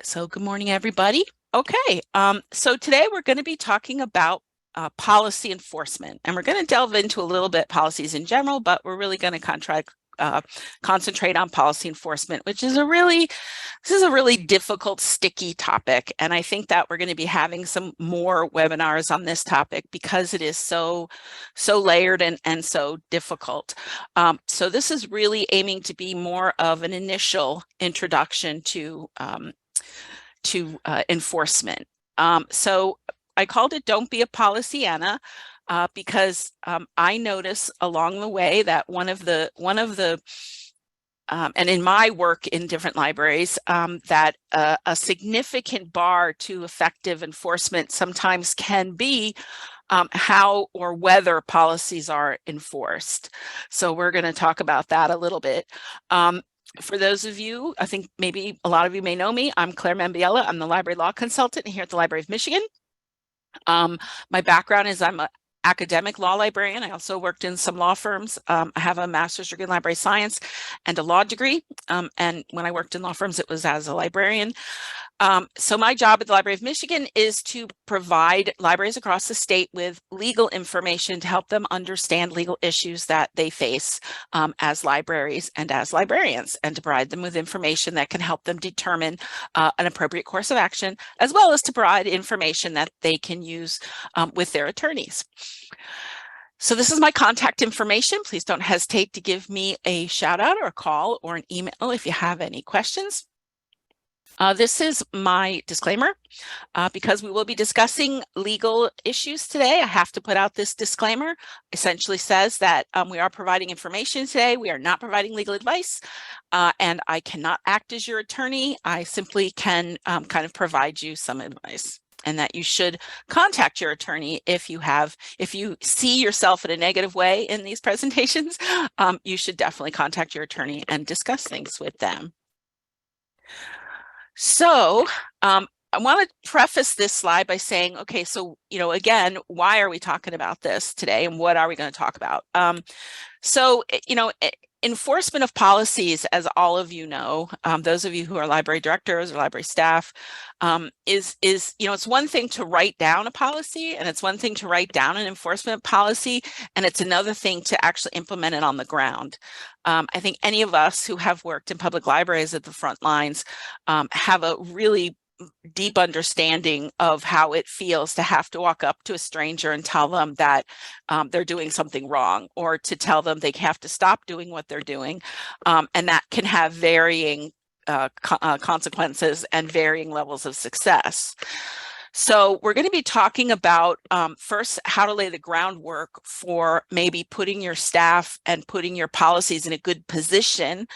So good morning, everybody. Okay, so today we're going to be talking about policy enforcement, and we're going to delve into a little bit policies in general, but we're really going to concentrate on policy enforcement, which is this is a really difficult, sticky topic. And I think that we're going to be having some more webinars on this topic because it is so layered and so difficult. So this is really aiming to be more of an initial introduction to enforcement. So I called it "Don't Be a Policyanna" because I notice along the way that one of the and in my work in different libraries, that a significant bar to effective enforcement sometimes can be how or whether policies are enforced. So we're going to talk about that a little bit. For those of you, I think maybe a lot of you may know me, I'm Claire Mambiella. I'm the library law consultant here at the Library of Michigan. My background is I'm an academic law librarian. I also worked in some law firms. I have a master's degree in library science and a law degree. And when I worked in law firms, it was as a librarian. So my job at the Library of Michigan is to provide libraries across the state with legal information to help them understand legal issues that they face as libraries and as librarians, and to provide them with information that can help them determine an appropriate course of action, as well as to provide information that they can use with their attorneys. So this is my contact information. Please don't hesitate to give me a shout out or a call or an email if you have any questions. This is my disclaimer. Because we will be discussing legal issues today, I have to put out this disclaimer. Essentially says that we are providing information today. We are not providing legal advice, and I cannot act as your attorney. I simply can kind of provide you some advice, and that you should contact your attorney if you see yourself in a negative way in these presentations. You should definitely contact your attorney and discuss things with them. So I want to preface this slide by saying, okay, so, again, why are we talking about this today, and what are we going to talk about? Enforcement of policies, as all of you know, those of you who are library directors or library staff, is it's one thing to write down a policy, and it's one thing to write down an enforcement policy, and it's another thing to actually implement it on the ground. I think any of us who have worked in public libraries at the front lines have a really deep understanding of how it feels to have to walk up to a stranger and tell them that they're doing something wrong, or to tell them they have to stop doing what they're doing. And that can have varying consequences and varying levels of success. So we're going to be talking about first how to lay the groundwork for maybe putting your staff and putting your policies in a good position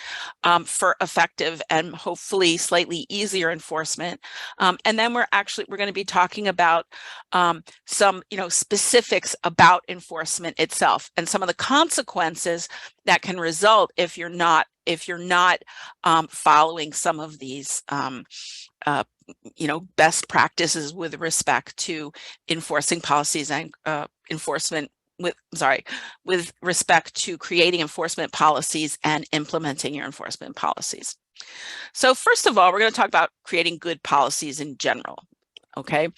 for effective and hopefully slightly easier enforcement. And then we're going to be talking about some specifics about enforcement itself, and some of the consequences that can result if you're not following some of these best practices with respect to enforcing policies and with respect to creating enforcement policies and implementing your enforcement policies. So first of all, we're going to talk about creating good policies in general. Okay.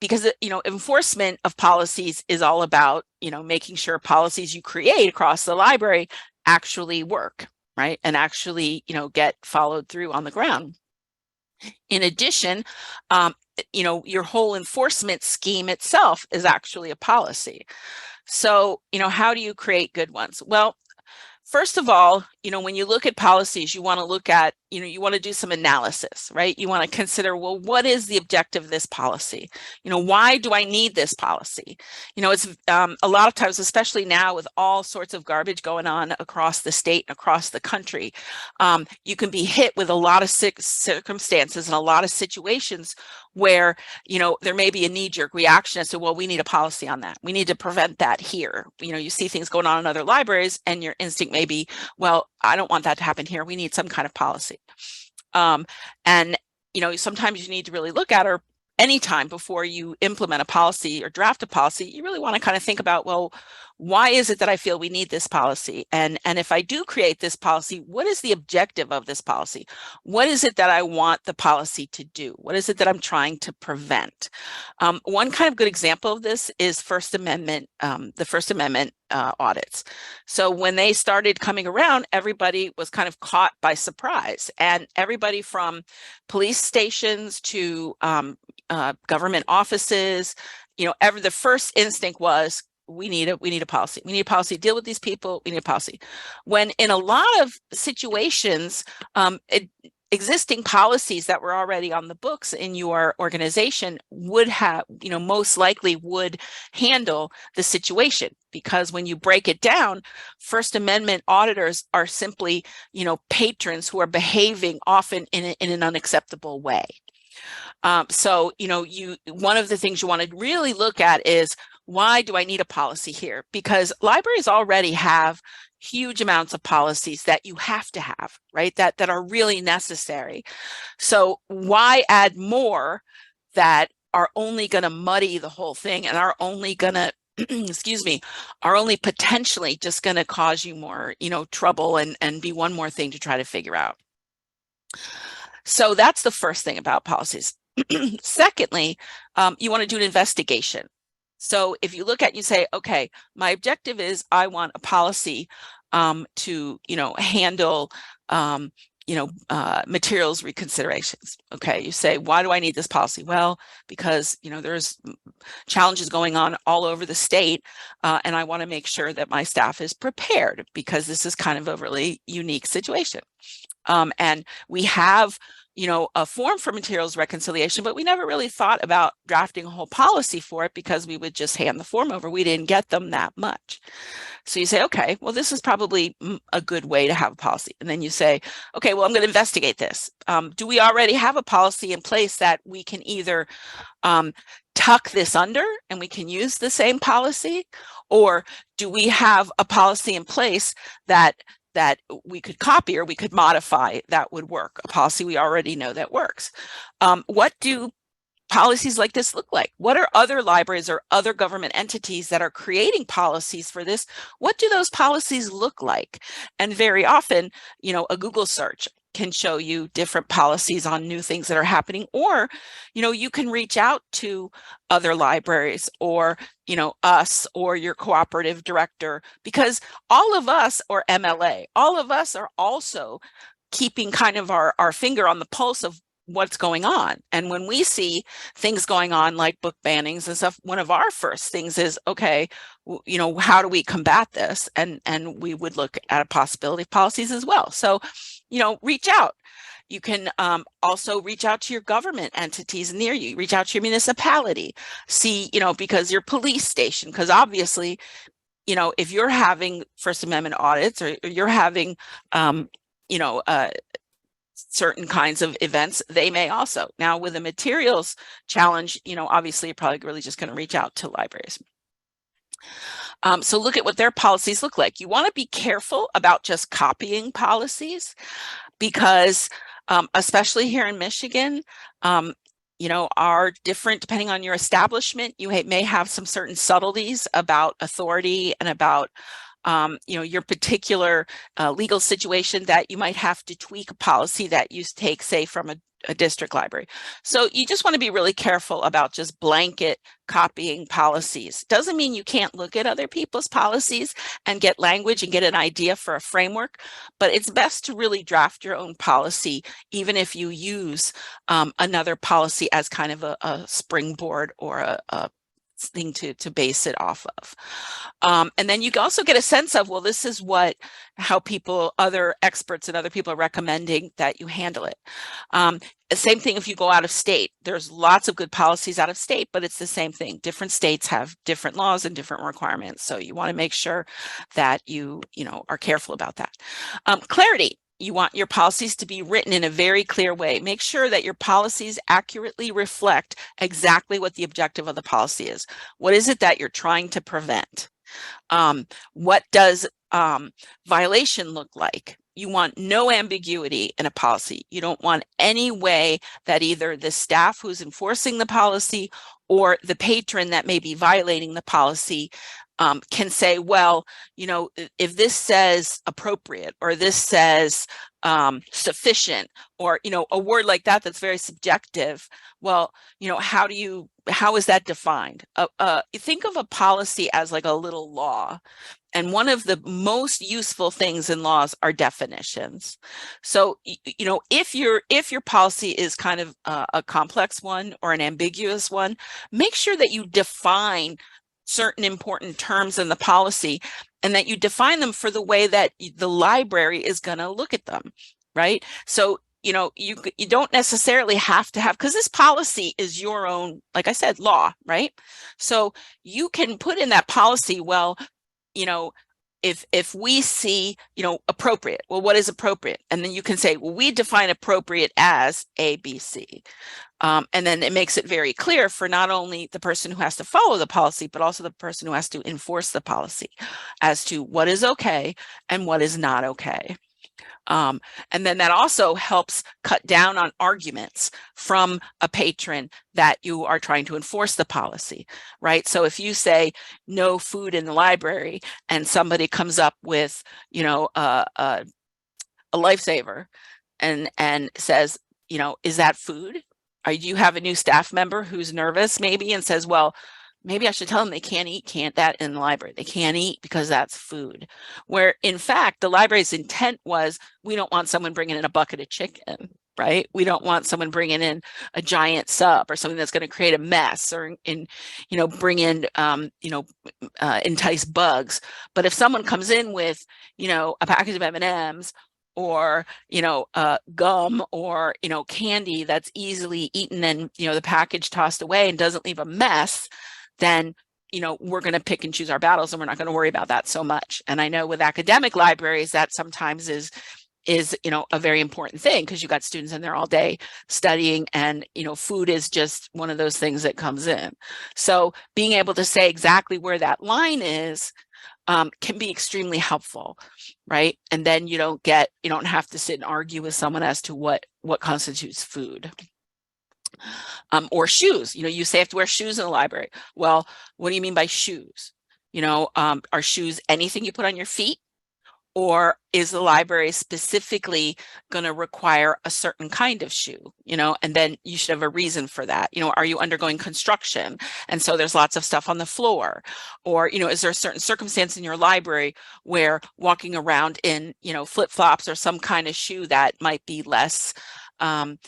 Because enforcement of policies is all about making sure policies you create across the library actually work, right, and actually get followed through on the ground. In addition, your whole enforcement scheme itself is actually a policy. So, how do you create good ones? Well, first of all, when you look at policies, you want to look at, you want to do some analysis, right? You want to consider, well, what is the objective of this policy? Why do I need this policy? It's a lot of times, especially now with all sorts of garbage going on across the state and across the country, you can be hit with a lot of circumstances and a lot of situations where, there may be a knee-jerk reaction as to, well, we need a policy on that. We need to prevent that here. You see things going on in other libraries, and your instinct may be, well, I don't want that to happen here. We need some kind of policy. And sometimes you need to really look at, or anytime before you implement a policy or draft a policy, you really want to kind of think about, well, why is it that I feel we need this policy? And if I do create this policy, what is the objective of this policy? What is it that I want the policy to do? What is it that I'm trying to prevent? One kind of good example of this is First Amendment, the First Amendment audits. So when they started coming around, everybody was kind of caught by surprise, and everybody from police stations to government offices, the first instinct was, we need a policy. We need a policy to deal with these people. We need a policy. When in a lot of situations, existing policies that were already on the books in your organization would have, most likely would handle the situation, because when you break it down, First Amendment auditors are simply, patrons who are behaving often in an unacceptable way. So, one of the things you want to really look at is, why do I need a policy here? Because libraries already have huge amounts of policies that you have to have, right? That are really necessary. So why add more that are only going to muddy the whole thing and are only going to excuse me, are only potentially just going to cause you more, trouble and be one more thing to try to figure out. So that's the first thing about policies. Secondly, you want to do an investigation. So if you look at, you say, okay, my objective is I want a policy to, handle, materials reconsiderations. Okay, you say, why do I need this policy? Well, because, there's challenges going on all over the state, and I want to make sure that my staff is prepared, because this is kind of a really unique situation. And we have, a form for materials reconciliation, but we never really thought about drafting a whole policy for it, because we would just hand the form over. We didn't get them that much. So you say, okay, well, this is probably a good way to have a policy. And then you say, okay, well, I'm going to investigate this. Do we already have a policy in place that we can either tuck this under and we can use the same policy, or do we have a policy in place that we could copy or we could modify that would work, a policy we already know that works? What do policies like this look like? What are other libraries or other government entities that are creating policies for this? What do those policies look like? And very often, a Google search can show you different policies on new things that are happening, or, you can reach out to other libraries, or, us, or your cooperative director, because all of us, or MLA, all of us are also keeping kind of our finger on the pulse of what's going on. And when we see things going on like book bannings and stuff, one of our first things is, okay, how do we combat this? And we would look at a possibility of policies as well. So, reach out. You can also reach out to your government entities near you, reach out to your municipality, see, because your police station, because obviously, if you're having First Amendment audits, or you're having, certain kinds of events, they may also. Now with a materials challenge, obviously you're probably really just going to reach out to libraries. So look at what their policies look like. You want to be careful about just copying policies, because especially here in Michigan, are different depending on your establishment. You may have some certain subtleties about authority and about your particular legal situation, that you might have to tweak a policy that you take, say, from a district library. So you just want to be really careful about just blanket copying policies. Doesn't mean you can't look at other people's policies and get language and get an idea for a framework, but it's best to really draft your own policy, even if you use another policy as kind of a springboard or a thing to base it off of. And then you can also get a sense of, well, this is how other experts and other people are recommending that you handle it. Same thing if you go out of state. There's lots of good policies out of state, but it's the same thing. Different states have different laws and different requirements. So you want to make sure that you are careful about that. Clarity. You want your policies to be written in a very clear way. Make sure that your policies accurately reflect exactly what the objective of the policy is. What is it that you're trying to prevent? What does violation look like? You want no ambiguity in a policy. You don't want any way that either the staff who's enforcing the policy or the patron that may be violating the policy can say, well, if this says appropriate, or this says sufficient, or a word like that that's very subjective, well, how is that defined? Think of a policy as like a little law. And one of the most useful things in laws are definitions. So, if your policy is kind of a complex one or an ambiguous one, make sure that you define certain important terms in the policy, and that you define them for the way that the library is going to look at them, right? So, you don't necessarily have to have, because this policy is your own, like I said, law, right? So you can put in that policy, well, if we see, appropriate, well, what is appropriate? And then you can say, well, we define appropriate as A, B, C. And then it makes it very clear for not only the person who has to follow the policy, but also the person who has to enforce the policy as to what is okay and what is not okay. And then that also helps cut down on arguments from a patron that you are trying to enforce the policy, right? So if you say no food in the library and somebody comes up with, a lifesaver and says, is that food? Or do you have a new staff member who's nervous maybe and says, well, maybe I should tell them they can't eat that in the library. They can't eat because that's food. Where in fact, the library's intent was, we don't want someone bringing in a bucket of chicken, right? We don't want someone bringing in a giant sub or something that's going to create a mess or bring in, entice bugs. But if someone comes in with, a package of M&Ms or gum or candy that's easily eaten and the package tossed away and doesn't leave a mess, then we're going to pick and choose our battles, and we're not going to worry about that so much. And I know with academic libraries that sometimes is a very important thing, because you got students in there all day studying, and food is just one of those things that comes in. So being able to say exactly where that line is can be extremely helpful, right? And then you don't have to sit and argue with someone as to what constitutes food. Or shoes, you say you have to wear shoes in the library. Well, what do you mean by shoes? Are shoes anything you put on your feet? Or is the library specifically going to require a certain kind of shoe, and then you should have a reason for that. Are you undergoing construction? And so there's lots of stuff on the floor. Or, is there a certain circumstance in your library where walking around in, flip-flops or some kind of shoe that might be less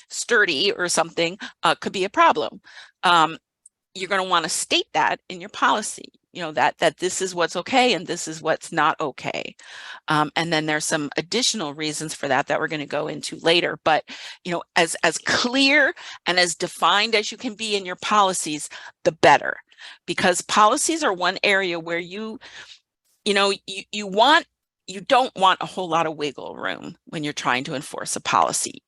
sturdy or something could be a problem? You're going to want to state that in your policy, that this is what's okay and this is what's not okay. And then there's some additional reasons for that we're going to go into later. But, as clear and as defined as you can be in your policies, the better, because policies are one area where you don't want a whole lot of wiggle room when you're trying to enforce a policy.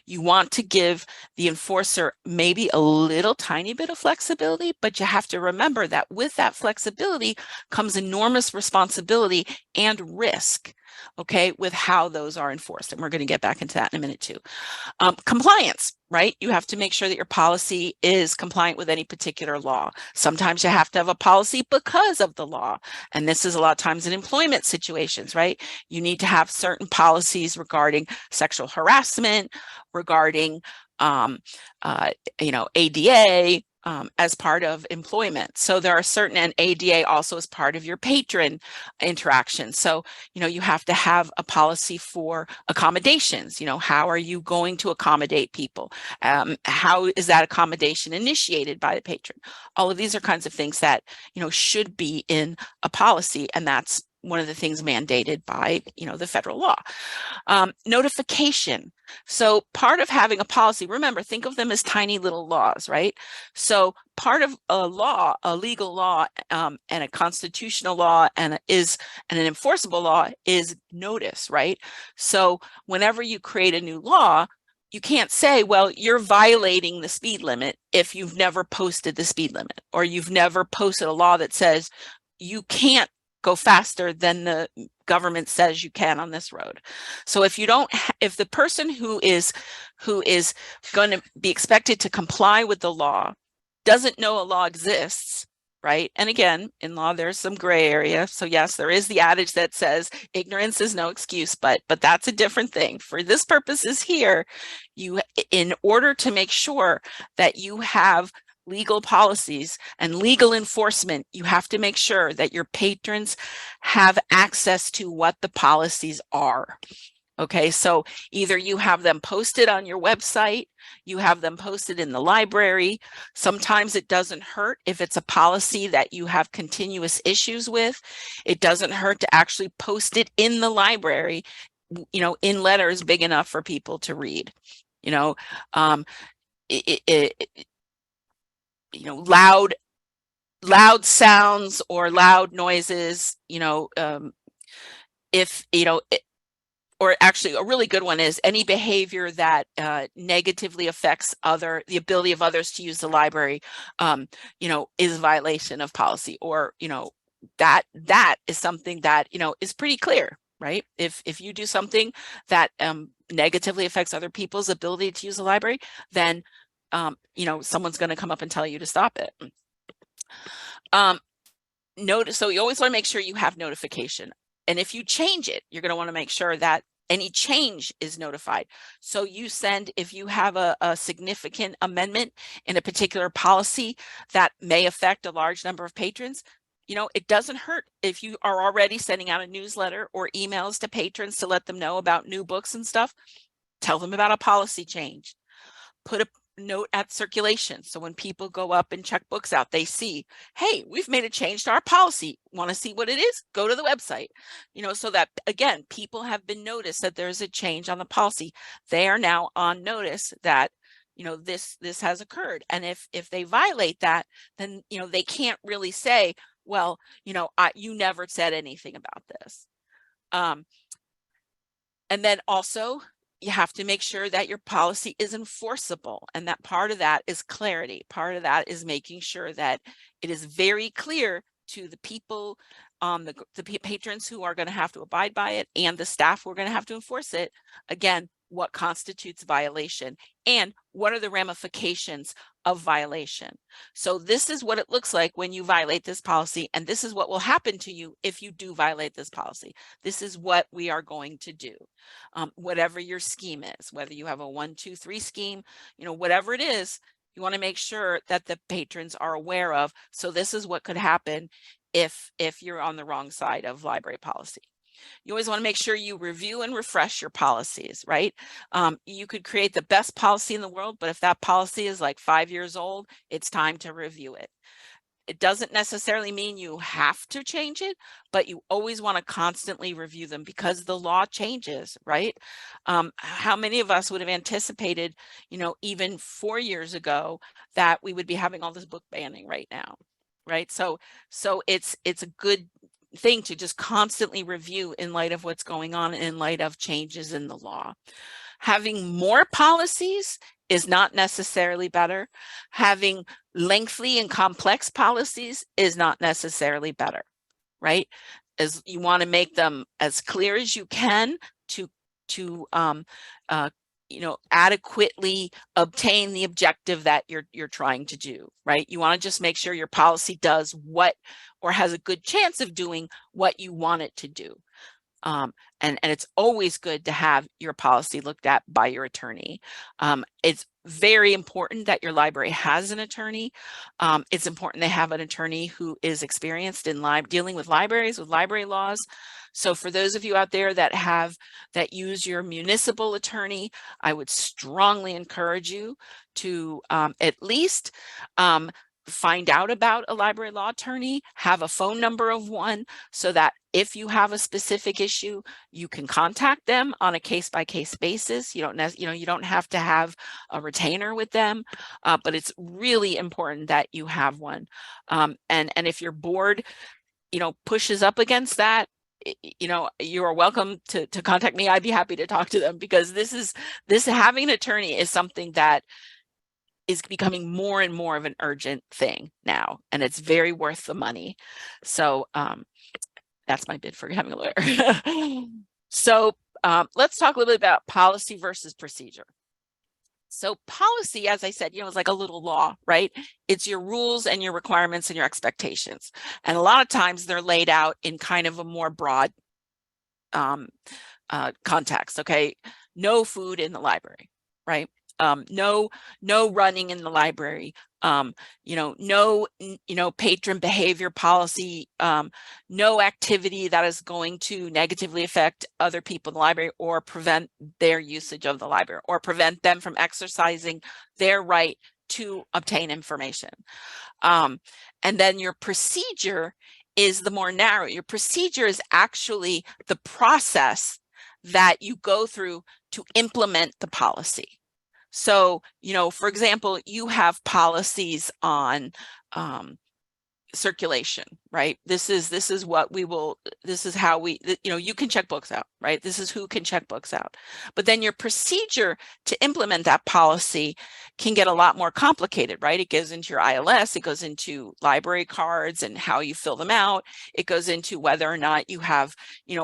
You want to give the enforcer maybe a little tiny bit of flexibility, but you have to remember that with that flexibility comes enormous responsibility and risk, okay, with how those are enforced. And we're going to get back into that in a minute too. Compliance, right? You have to make sure that your policy is compliant with any particular law. Sometimes you have to have a policy because of the law. And this is a lot of times in employment situations, right? You need to have certain policies regarding sexual harassment, regarding, ADA, as part of employment. So there are certain, and ADA also as part of your patron interaction. So, you have to have a policy for accommodations. How are you going to accommodate people? How is that accommodation initiated by the patron? All of these are kinds of things that, should be in a policy, and that's one of the things mandated by, the federal law. Notification. So part of having a policy, remember, think of them as tiny little laws, right? So part of a law, a legal law, and a constitutional law, and an enforceable law is notice, right? So whenever you create a new law, you can't say, well, you're violating the speed limit if you've never posted the speed limit, or you've never posted a law that says you can't go faster than the government says you can on this road. So if the person who is going to be expected to comply with the law doesn't know a law exists, right? And again, in law, there's some gray area. So yes, there is the adage that says ignorance is no excuse, but that's a different thing. For this purposes here, in order to make sure that you have legal policies and legal enforcement, you have to make sure that your patrons have access to what the policies are. Okay, so either you have them posted on your website, you have them posted in the library. Sometimes it doesn't hurt if it's a policy that you have continuous issues with. It doesn't hurt to actually post it in the library, in letters big enough for people to read. Loud sounds or loud noises, if or actually a really good one is any behavior that negatively affects the ability of others to use the library, is a violation of policy, or that is something that is pretty clear, right? If you do something that negatively affects other people's ability to use the library, then someone's going to come up and tell you to stop it. So you always want to make sure you have notification. And if you change it, you're going to want to make sure that any change is notified. So you send, if you have a significant amendment in a particular policy that may affect a large number of patrons, it doesn't hurt if you are already sending out a newsletter or emails to patrons to let them know about new books and stuff. Tell them about a policy change. Put a note at circulation. So when people go up and check books out, they see, hey, we've made a change to our policy. Want to see what it is? Go to the website. So that, again, people have been noticed that there's a change on the policy. They are now on notice that this has occurred. And if they violate that, then they can't really say, well, you never said anything about this. And then also, you have to make sure that your policy is enforceable, and that part of that is clarity. Part of that is making sure that it is very clear to the people, the patrons who are going to have to abide by it, and the staff who are going to have to enforce it. Again, what constitutes violation and what are the ramifications of violation. So this is what it looks like when you violate this policy, and this is what will happen to you if you do violate this policy. This is what we are going to do. Whatever your scheme is, whether you have a 1, 2, 3 scheme, whatever it is, you want to make sure that the patrons are aware of. So this is what could happen if you're on the wrong side of library policy. You always want to make sure you review and refresh your policies, right? You could create the best policy in the world, but if that policy is like 5 years old, it's time to review it. It doesn't necessarily mean you have to change it, but you always want to constantly review them because the law changes, right? How many of us would have anticipated, even 4 years ago, that we would be having all this book banning right now, right? So it's a good thing to just constantly review in light of what's going on, in light of changes in the law. Having more policies is not necessarily better. Having lengthy and complex policies is not necessarily better, right? As you want to make them as clear as you can to adequately obtain the objective that you're trying to do, right? You want to just make sure your policy does what, or has a good chance of doing what you want it to do. And it's always good to have your policy looked at by your attorney. It's very important that your library has an attorney. It's important they have an attorney who is experienced in dealing with libraries, with library laws. So for those of you out there that use your municipal attorney, I would strongly encourage you to at least find out about a library law attorney, have a phone number of one, so that if you have a specific issue, you can contact them on a case-by-case basis. You don't have to have a retainer with them, but it's really important that you have one. And if your board, pushes up against that, you are welcome to contact me. I'd be happy to talk to them, because having an attorney is something that is becoming more and more of an urgent thing now, and it's very worth the money. So that's my bid for having a lawyer. So let's talk a little bit about policy versus procedure. So policy, as I said, is like a little law, right? It's your rules and your requirements and your expectations. And a lot of times they're laid out in kind of a more broad context. Okay, no food in the library, right? No running in the library. No patron behavior policy. No activity that is going to negatively affect other people in the library or prevent their usage of the library or prevent them from exercising their right to obtain information. And then your procedure is the more narrow. Your procedure is actually the process that you go through to implement the policy. So, for example, you have policies on circulation, right? This is what we will, this is how we, you can check books out, right? This is who can check books out. But then your procedure to implement that policy can get a lot more complicated, right? It goes into your ILS, it goes into library cards and how you fill them out. It goes into whether or not you have,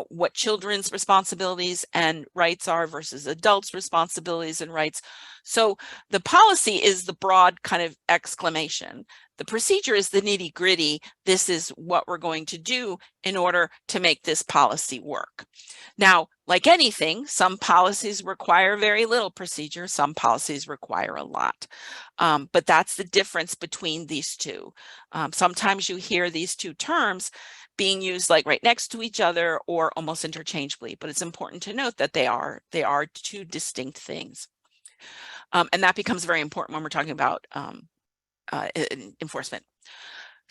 what children's responsibilities and rights are versus adults' responsibilities and rights. So the policy is the broad kind of exclamation. The procedure is the nitty gritty. This is what we're going to do in order to make this policy work. Now, like anything, some policies require very little procedure. Some policies require a lot. But that's the difference between these two. Sometimes you hear these two terms being used like right next to each other or almost interchangeably, but it's important to note that they are two distinct things. And that becomes very important when we're talking about enforcement.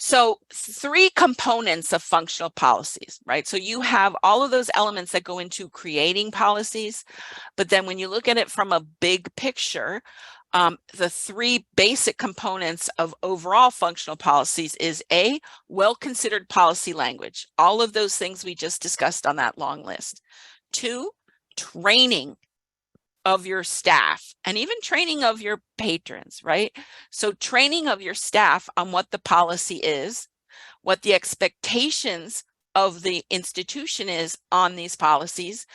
So 3 components of functional policies, right? So you have all of those elements that go into creating policies, but then when you look at it from a big picture, the 3 basic components of overall functional policies is A, well-considered policy language. All of those things we just discussed on that long list. 2, training of your staff and even training of your patrons, right? So training of your staff on what the policy is, what the expectations of the institution is on these policies,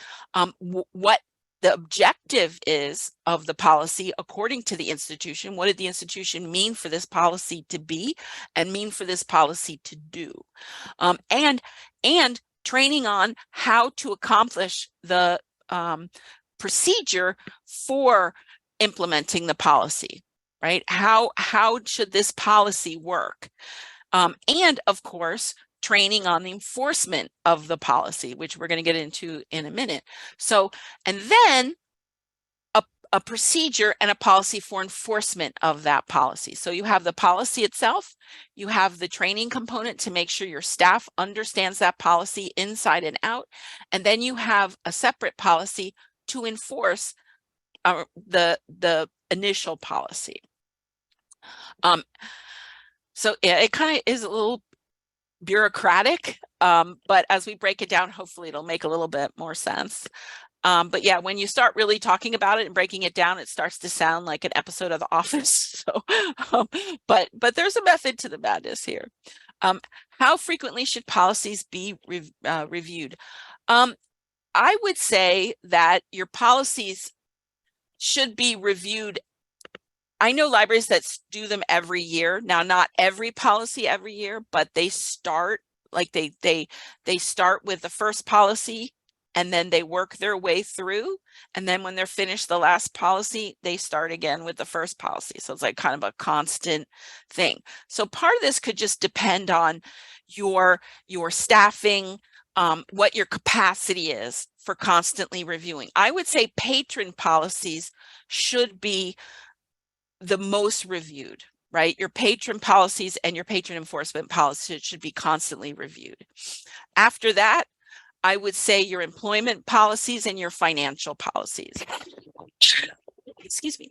what the objective is of the policy according to the institution. What did the institution mean for this policy to be and mean for this policy to do? And training on how to accomplish the procedure for implementing the policy, right? How should this policy work? And of course, training on the enforcement of the policy, which we're going to get into in a minute. So, and then a procedure and a policy for enforcement of that policy. So you have the policy itself, you have the training component to make sure your staff understands that policy inside and out, and then you have a separate policy to enforce the initial policy. So yeah, it kind of is a little bureaucratic, but as we break it down, hopefully it'll make a little bit more sense. But yeah, when you start really talking about it and breaking it down, it starts to sound like an episode of The Office. So, but there's a method to the madness here. How frequently should policies be reviewed? I would say that your policies should be reviewed. I know libraries that do them every year. Now, not every policy every year, but they start like they start with the first policy and then they work their way through. And then when they're finished the last policy, they start again with the first policy. So it's like kind of a constant thing. So part of this could just depend on your staffing, what your capacity is for constantly reviewing. I would say patron policies should be the most reviewed, right? Your patron policies and your patron enforcement policies should be constantly reviewed. After that, I would say your employment policies and your financial policies. Excuse me.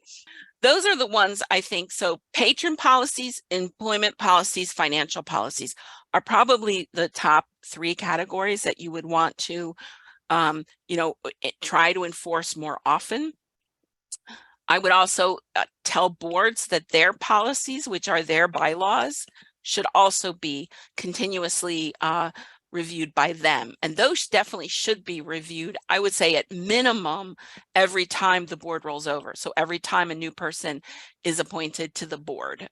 Those are the ones I think. So patron policies, employment policies, financial policies are probably the top 3 categories that you would want to, try to enforce more often. I would also tell boards that their policies, which are their bylaws, should also be continuously reviewed by them. And those definitely should be reviewed, I would say at minimum, every time the board rolls over. So every time a new person is appointed to the board.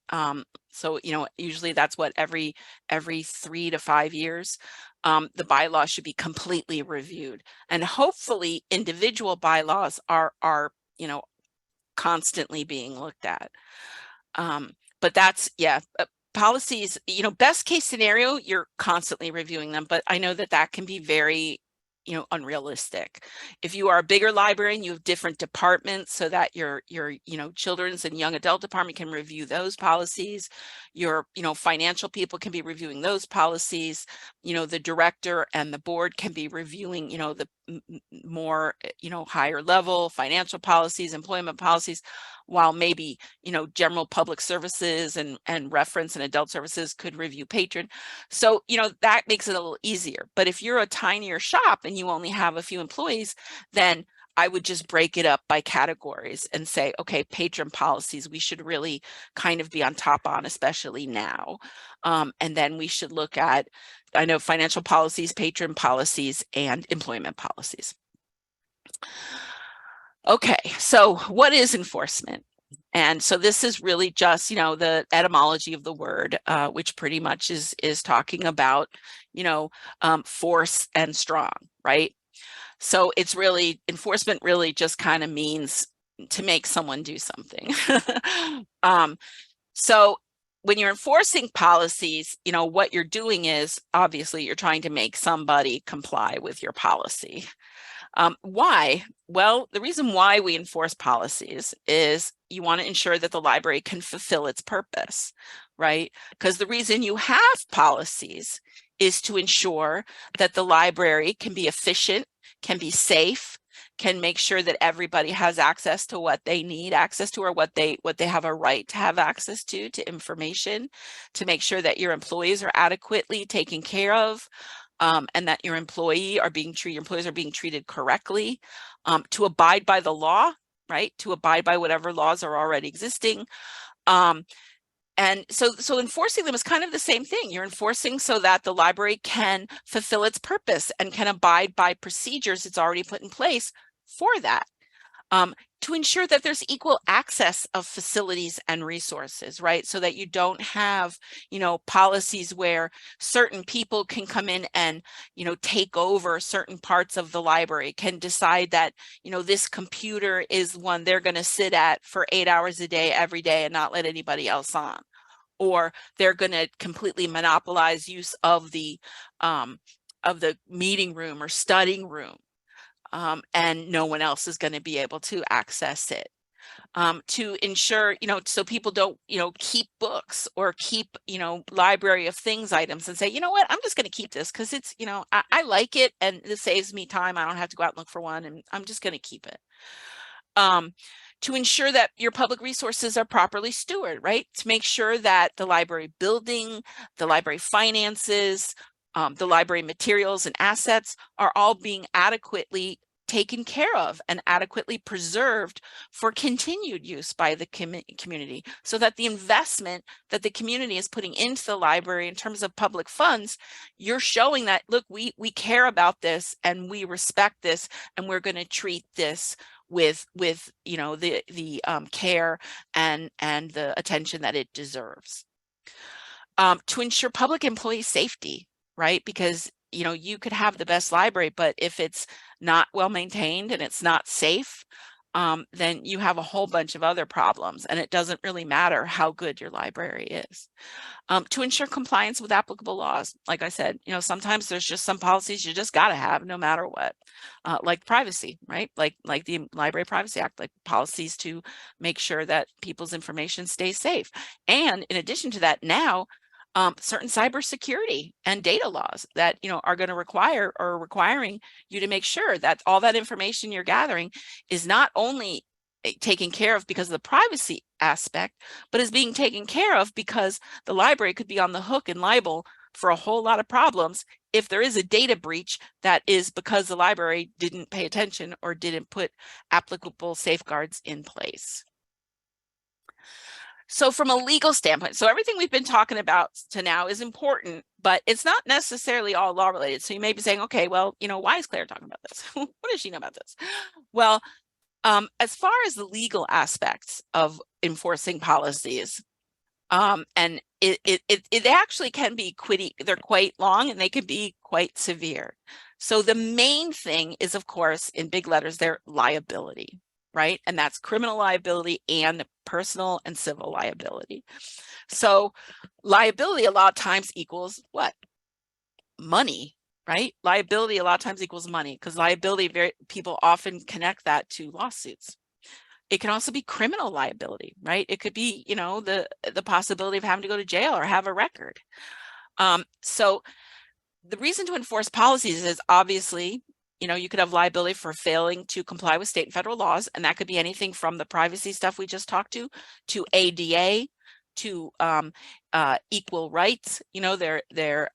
So, usually that's what every 3 to 5 years. The bylaws should be completely reviewed, and hopefully individual bylaws are constantly being looked at. But that's, policies, best case scenario, you're constantly reviewing them, but I know that can be very unrealistic. If you are a bigger library and you have different departments so that your children's and young adult department can review those policies, your financial people can be reviewing those policies, the director and the board can be reviewing the more higher level financial policies, employment policies, while maybe general public services and reference and adult services could review patron. So that makes it a little easier. But if you're a tinier shop and you only have a few employees, then I would just break it up by categories and say, okay, patron policies we should really kind of be on top on, especially now. And then we should look at, I know, financial policies, patron policies, and employment policies. Okay, so what is enforcement? And so this is really just, the etymology of the word, which pretty much is talking about, force and strong, right? So it's really, enforcement really just kind of means to make someone do something. So when you're enforcing policies, what you're doing is, obviously, you're trying to make somebody comply with your policy. Why? Well, the reason why we enforce policies is you want to ensure that the library can fulfill its purpose, right? Because the reason you have policies is to ensure that the library can be efficient, can be safe, can make sure that everybody has access to what they need access to, or what they have a right to have access to information, to make sure that your employees are adequately taken care of, and that your employees are being treated correctly, to abide by the law, right? To abide by whatever laws are already existing. And so enforcing them is kind of the same thing. You're enforcing so that the library can fulfill its purpose and can abide by procedures it's already put in place for that. To ensure that there's equal access of facilities and resources, right? So that you don't have, policies where certain people can come in and, take over certain parts of the library, can decide that, this computer is one they're going to sit at for 8 hours a day, every day, and not let anybody else on. Or they're going to completely monopolize use of the meeting room or studying room. And no one else is going to be able to access it. To ensure, so people don't, keep books or keep, library of things items and say, you know what, I'm just going to keep this because it's, I like it and this saves me time. I don't have to go out and look for one, and I'm just going to keep it. To ensure that your public resources are properly stewarded, right? To make sure that the library building, the library finances, the library materials and assets are all being adequately taken care of and adequately preserved for continued use by the community, so that the investment that the community is putting into the library in terms of public funds, you're showing that, look, we care about this and we respect this, and we're going to treat this with the care and the attention that it deserves. To ensure public employee safety, right? Because you could have the best library, but if it's not well maintained and it's not safe, then you have a whole bunch of other problems, and it doesn't really matter how good your library is. To ensure compliance with applicable laws. Like I said, sometimes there's just some policies you just got to have no matter what, like privacy, right? Like the Library Privacy Act, like policies to make sure that people's information stays safe. And in addition to that, now, certain cybersecurity and data laws that are going to requiring you to make sure that all that information you're gathering is not only taken care of because of the privacy aspect, but is being taken care of because the library could be on the hook and liable for a whole lot of problems if there is a data breach that is because the library didn't pay attention or didn't put applicable safeguards in place. So from a legal standpoint, so everything we've been talking about to now is important, but it's not necessarily all law related. So you may be saying, okay, well, why is Claire talking about this? What does she know about this? Well, as far as the legal aspects of enforcing policies, and it actually can be they're quite long and they can be quite severe. So the main thing is, of course, in big letters, their liability, right? And that's criminal liability and personal and civil liability. So liability a lot of times equals what? Money, right? Liability a lot of times equals money, because liability, people often connect that to lawsuits. It can also be criminal liability, right? It could be, the possibility of having to go to jail or have a record. So the reason to enforce policies is obviously, you could have liability for failing to comply with state and federal laws, and that could be anything from the privacy stuff we just talked to ADA, to equal rights. There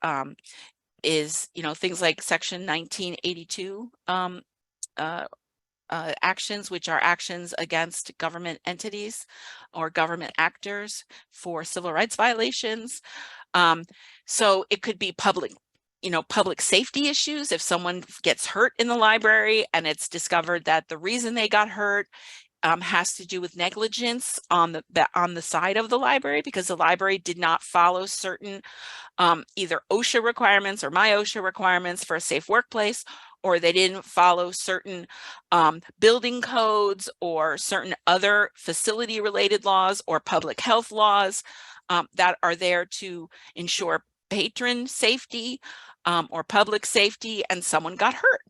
is, things like Section 1982 actions, which are actions against government entities or government actors for civil rights violations. So it could be public safety issues. If someone gets hurt in the library and it's discovered that the reason they got hurt has to do with negligence on the side of the library, because the library did not follow certain either OSHA requirements or MyOSHA requirements for a safe workplace, or they didn't follow certain building codes or certain other facility related laws or public health laws that are there to ensure patron safety or public safety, and someone got hurt.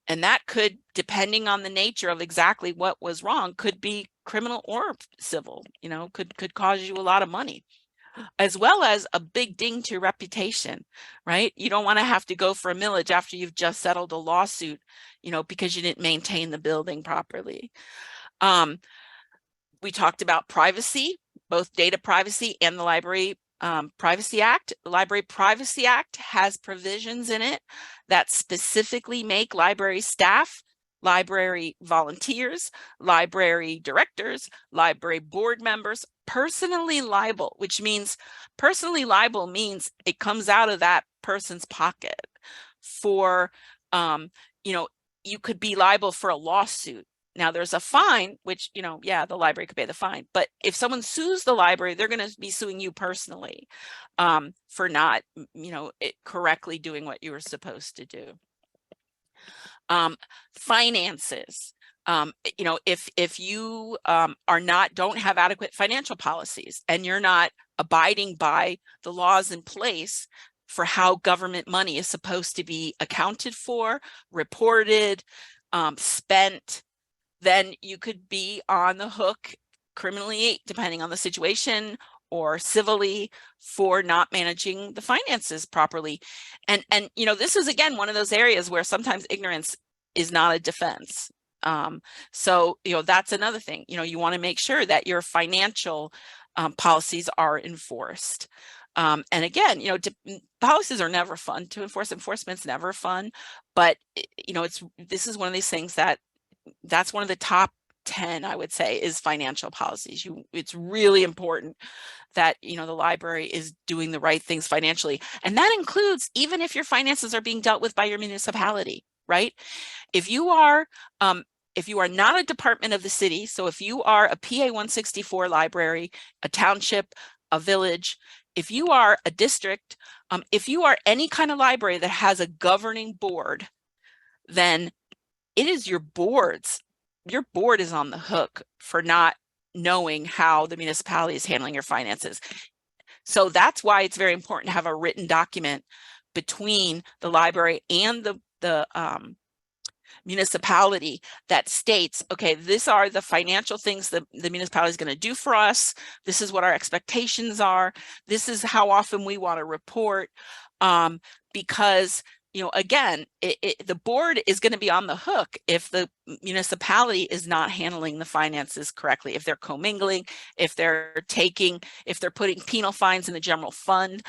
And that could, depending on the nature of exactly what was wrong, could be criminal or civil, could cause you a lot of money, as well as a big ding to your reputation, right? You don't want to have to go for a millage after you've just settled a lawsuit, because you didn't maintain the building properly. We talked about privacy, both data privacy and the Library Privacy Act. The Library Privacy Act has provisions in it that specifically make library staff, library volunteers, library directors, library board members personally liable, which means personally liable means it comes out of that person's pocket for, you could be liable for a lawsuit. Now there's a fine, which, the library could pay the fine, but if someone sues the library, they're going to be suing you personally for not, correctly doing what you were supposed to do. Finances. If you don't have adequate financial policies and you're not abiding by the laws in place for how government money is supposed to be accounted for, reported, spent, then you could be on the hook criminally, depending on the situation, or civilly for not managing the finances properly. And this is, again, one of those areas where sometimes ignorance is not a defense. So, that's another thing. You want to make sure that your financial policies are enforced. And again, policies are never fun to enforce. Enforcement's never fun, but this is one of these things that's one of the top 10, I would say, is financial policies. It's really important that, the library is doing the right things financially. And that includes even if your finances are being dealt with by your municipality, right? If you are not a department of the city, so if you are a PA 164 library, a township, a village, if you are a district, if you are any kind of library that has a governing board, then it is your board is on the hook for not knowing how the municipality is handling your finances. So that's why it's very important to have a written document between the library and the municipality that states, okay, these are the financial things that the municipality is going to do for us. This is what our expectations are. This is how often we want to report, because again, the board is going to be on the hook if the municipality is not handling the finances correctly, if they're commingling, if they're putting penal fines in the general fund,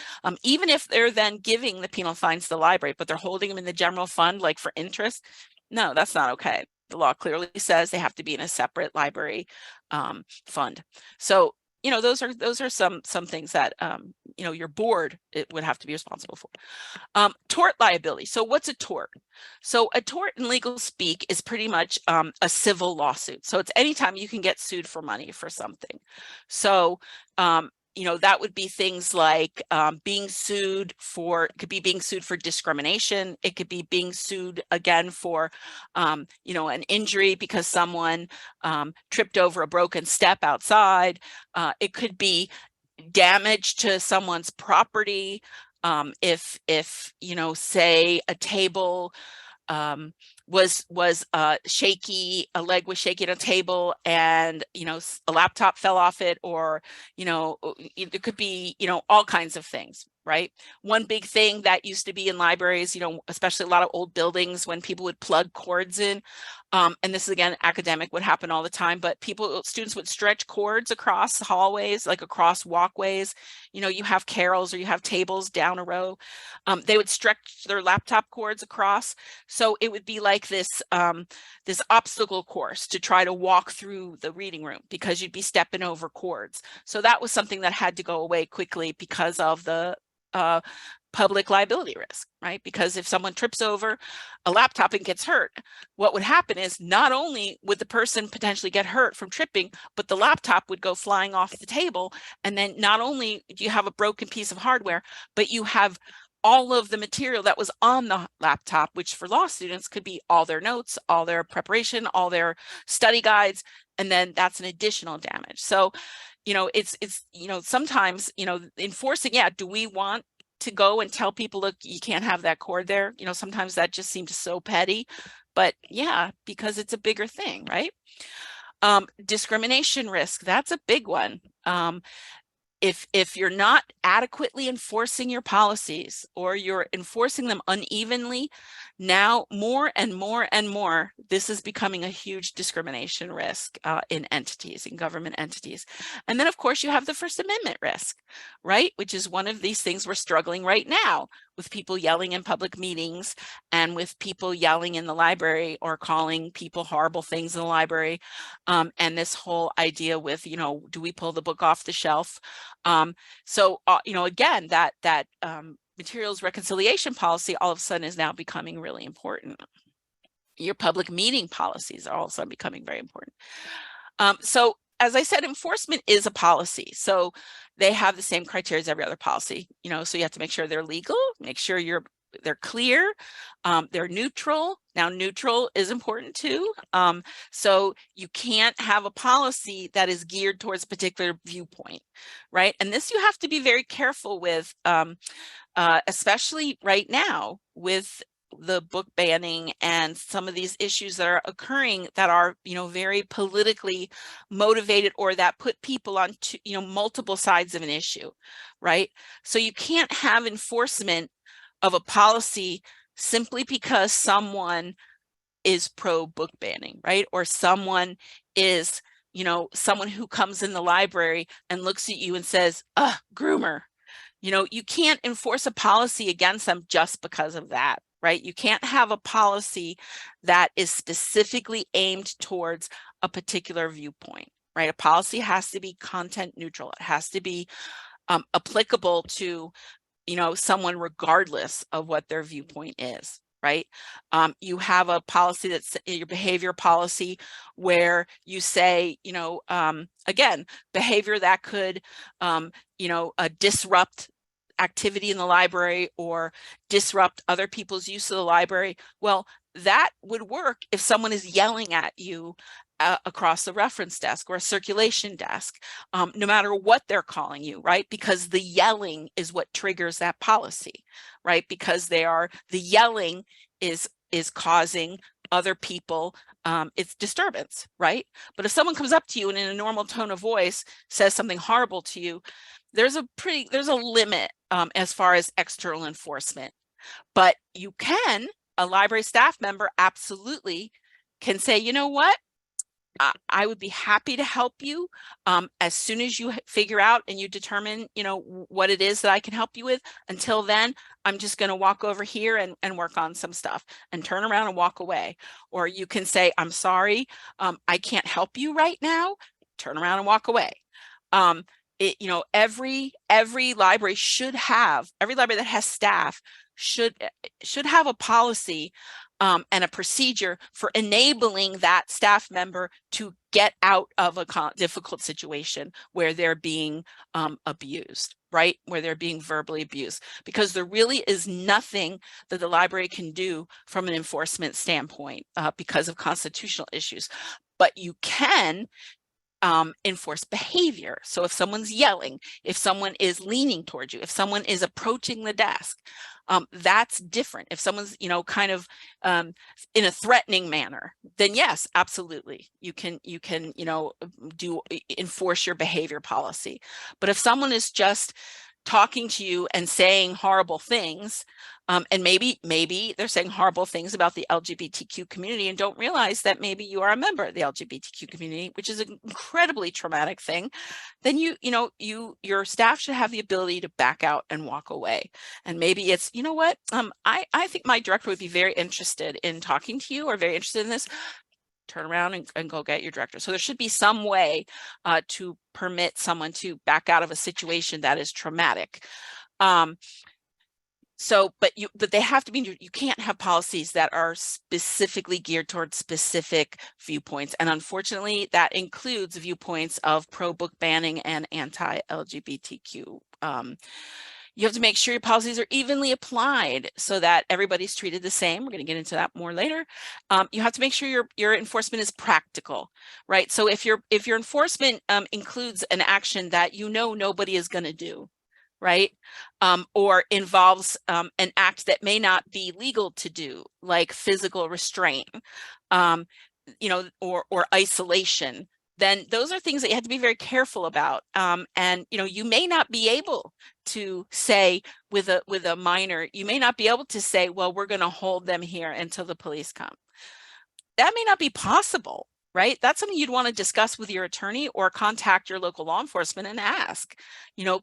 even if they're then giving the penal fines to the library, but they're holding them in the general fund, like for interest. No, that's not okay. The law clearly says they have to be in a separate library fund. So, you know, those are some things that you know, your board would have to be responsible for. Tort liability. So what's a tort? So a tort in legal speak is pretty much a civil lawsuit. So it's anytime you can get sued for money for something. So you know, that would be things like being sued for, could be being sued for discrimination. It could be being sued again for, you know, an injury because someone tripped over a broken step outside. It could be damage to someone's property. If you know, say a table was shaky, a leg was shaky on a table, and you know, a laptop fell off it, or you know, it could be, you know, all kinds of things, right? One big thing that used to be in libraries, you know, especially a lot of old buildings, when people would plug cords in, and this is again academic, would happen all the time, but students would stretch cords across hallways, like across walkways. You know, you have carrels or you have tables down a row. They would stretch their laptop cords across. So it would be like this this obstacle course to try to walk through the reading room, because you'd be stepping over cords. So that was something that had to go away quickly because of the public liability risk, right? Because if someone trips over a laptop and gets hurt, what would happen is not only would the person potentially get hurt from tripping, but the laptop would go flying off the table. And then not only do you have a broken piece of hardware, but you have all of the material that was on the laptop, which for law students could be all their notes, all their preparation, all their study guides, and then that's an additional damage. So, you know, it's you know, sometimes, you know, enforcing, yeah, do we want to go and tell people, look, you can't have that cord there? You know, sometimes that just seems so petty, but yeah, because it's a bigger thing, right? Discrimination risk, that's a big one. If you're not adequately enforcing your policies, or you're enforcing them unevenly, now more and more and more, this is becoming a huge discrimination risk in entities, in government entities. And then of course you have the First Amendment risk, right? Which is one of these things we're struggling right now with, people yelling in public meetings, and with people yelling in the library or calling people horrible things in the library. And this whole idea with, you know, do we pull the book off the shelf? So, you know, again, that materials reconciliation policy all of a sudden is now becoming really important. Your public meeting policies are also becoming very important. So as I said, enforcement is a policy. So they have the same criteria as every other policy, you know, so you have to make sure they're legal, make sure they're clear, they're neutral. Now, neutral is important too. So you can't have a policy that is geared towards a particular viewpoint, right? And this you have to be very careful with, especially right now with the book banning and some of these issues that are occurring that are, you know, very politically motivated, or that put people on you know, multiple sides of an issue, right? So you can't have enforcement of a policy simply because someone is pro book banning, right? Or someone is, you know, someone who comes in the library and looks at you and says, groomer. You know, you can't enforce a policy against them just because of that, right? You can't have a policy that is specifically aimed towards a particular viewpoint, right? A policy has to be content neutral. It has to be applicable to, you know, someone regardless of what their viewpoint is, right? You have a policy that's your behavior policy, where you say, you know, again, behavior that could, you know, disrupt activity in the library or disrupt other people's use of the library. Well, that would work if someone is yelling at you across the reference desk or a circulation desk, no matter what they're calling you, right? Because the yelling is what triggers that policy, right? Because the yelling is causing other people it's disturbance, right? But if someone comes up to you and in a normal tone of voice says something horrible to you, there's a limit as far as external enforcement. But you can, a library staff member absolutely can say, you know what, I would be happy to help you as soon as you figure out and you determine, you know, what it is that I can help you with. Until then, I'm just going to walk over here and work on some stuff and turn around and walk away. Or you can say, I'm sorry, I can't help you right now, turn around and walk away. Every library that has staff should have a policy and a procedure for enabling that staff member to get out of a difficult situation where they're being abused, right? Where they're being verbally abused, because there really is nothing that the library can do from an enforcement standpoint because of constitutional issues. But you can enforce behavior. So if someone's yelling, if someone is leaning towards you, if someone is approaching the desk, that's different. If someone's, kind of in a threatening manner, then yes, absolutely, you can, enforce your behavior policy. But if someone is just talking to you and saying horrible things, and maybe they're saying horrible things about the LGBTQ community and don't realize that maybe you are a member of the LGBTQ community, which is an incredibly traumatic thing, then your staff should have the ability to back out and walk away. And maybe it's, I think my director would be very interested in talking to you, or very interested in this. Turn around and go get your director. So there should be some way to permit someone to back out of a situation that is traumatic. But they have to be, you can't have policies that are specifically geared towards specific viewpoints. And unfortunately, that includes viewpoints of pro-book banning and anti-LGBTQ. You have to make sure your policies are evenly applied so that everybody's treated the same. We're going to get into that more later. You have to make sure your enforcement is practical, right? So if your enforcement includes an action that nobody is going to do, right? Or involves an act that may not be legal to do, like physical restraint, or isolation, then those are things that you have to be very careful about. And you may not be able to say with a minor, you may not be able to say, well, we're going to hold them here until the police come. That may not be possible, right? That's something you'd want to discuss with your attorney, or contact your local law enforcement and ask,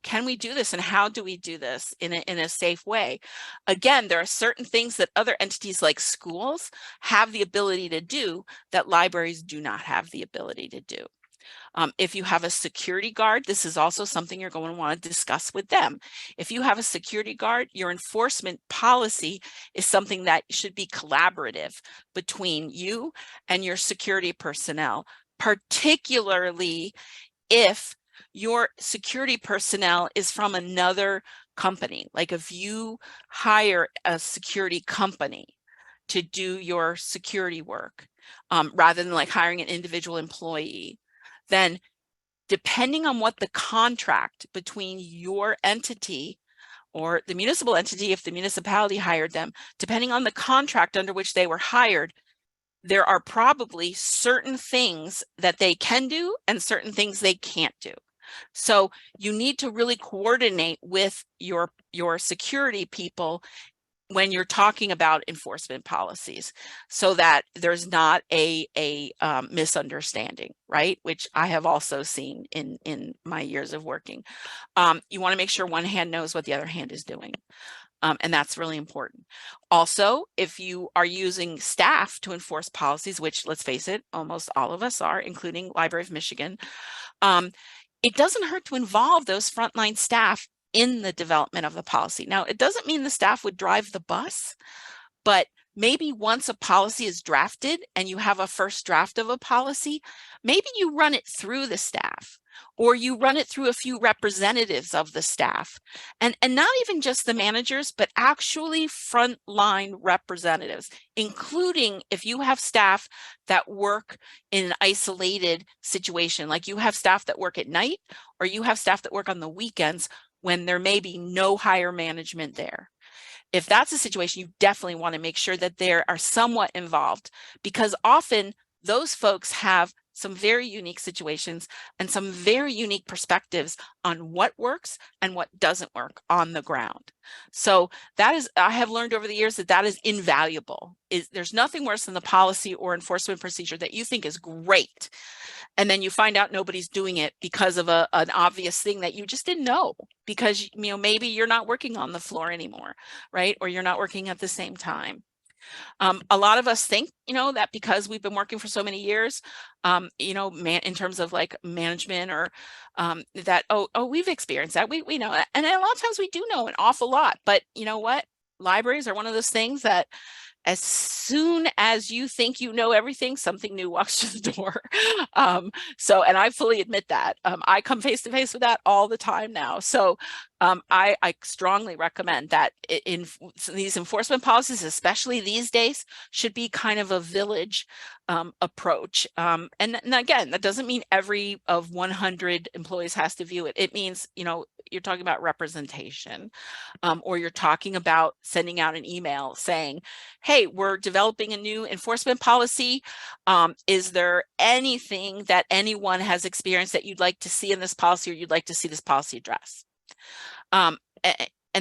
can we do this, and how do we do this in a safe way? Again, there are certain things that other entities like schools have the ability to do that libraries do not have the ability to do. If you have a security guard, this is also something you're going to want to discuss with them. If you have a security guard, your enforcement policy is something that should be collaborative between you and your security personnel, particularly if your security personnel is from another company. Like if you hire a security company to do your security work, rather than like hiring an individual employee, then depending on what the contract between your entity or the municipal entity, if the municipality hired them, depending on the contract under which they were hired, there are probably certain things that they can do and certain things they can't do. So you need to really coordinate with your security people when you're talking about enforcement policies, so that there's not a misunderstanding, right? Which I have also seen in my years of working. You want to make sure one hand knows what the other hand is doing. And that's really important. Also, if you are using staff to enforce policies, which, let's face it, almost all of us are, including Library of Michigan, it doesn't hurt to involve those frontline staff in the development of the policy. Now, it doesn't mean the staff would drive the bus, but maybe once a policy is drafted and you have a first draft of a policy, maybe you run it through the staff, or you run it through a few representatives of the staff, and not even just the managers, but actually frontline representatives, including if you have staff that work in an isolated situation, like you have staff that work at night, or you have staff that work on the weekends when there may be no higher management there. If that's a situation, you definitely want to make sure that they are somewhat involved, because often those folks have some very unique situations and some very unique perspectives on what works and what doesn't work on the ground. So that is, I have learned over the years that is invaluable. There's nothing worse than the policy or enforcement procedure that you think is great, and then you find out nobody's doing it because of an obvious thing that you just didn't know, because maybe you're not working on the floor anymore, right? Or you're not working at the same time. A lot of us think, that because we've been working for so many years, in terms of like management or that, we've experienced that. We know that. And a lot of times we do know an awful lot, but you know what? Libraries are one of those things that as soon as you think you know everything, something new walks through the door. And I fully admit that. I come face to face with that all the time now. So I strongly recommend that in these enforcement policies, especially these days, should be kind of a village approach. And again, that doesn't mean every of 100 employees has to view it. It means, you're talking about representation, or you're talking about sending out an email saying, hey, we're developing a new enforcement policy. Is there anything that anyone has experienced that you'd like to see in this policy, or you'd like to see this policy address? And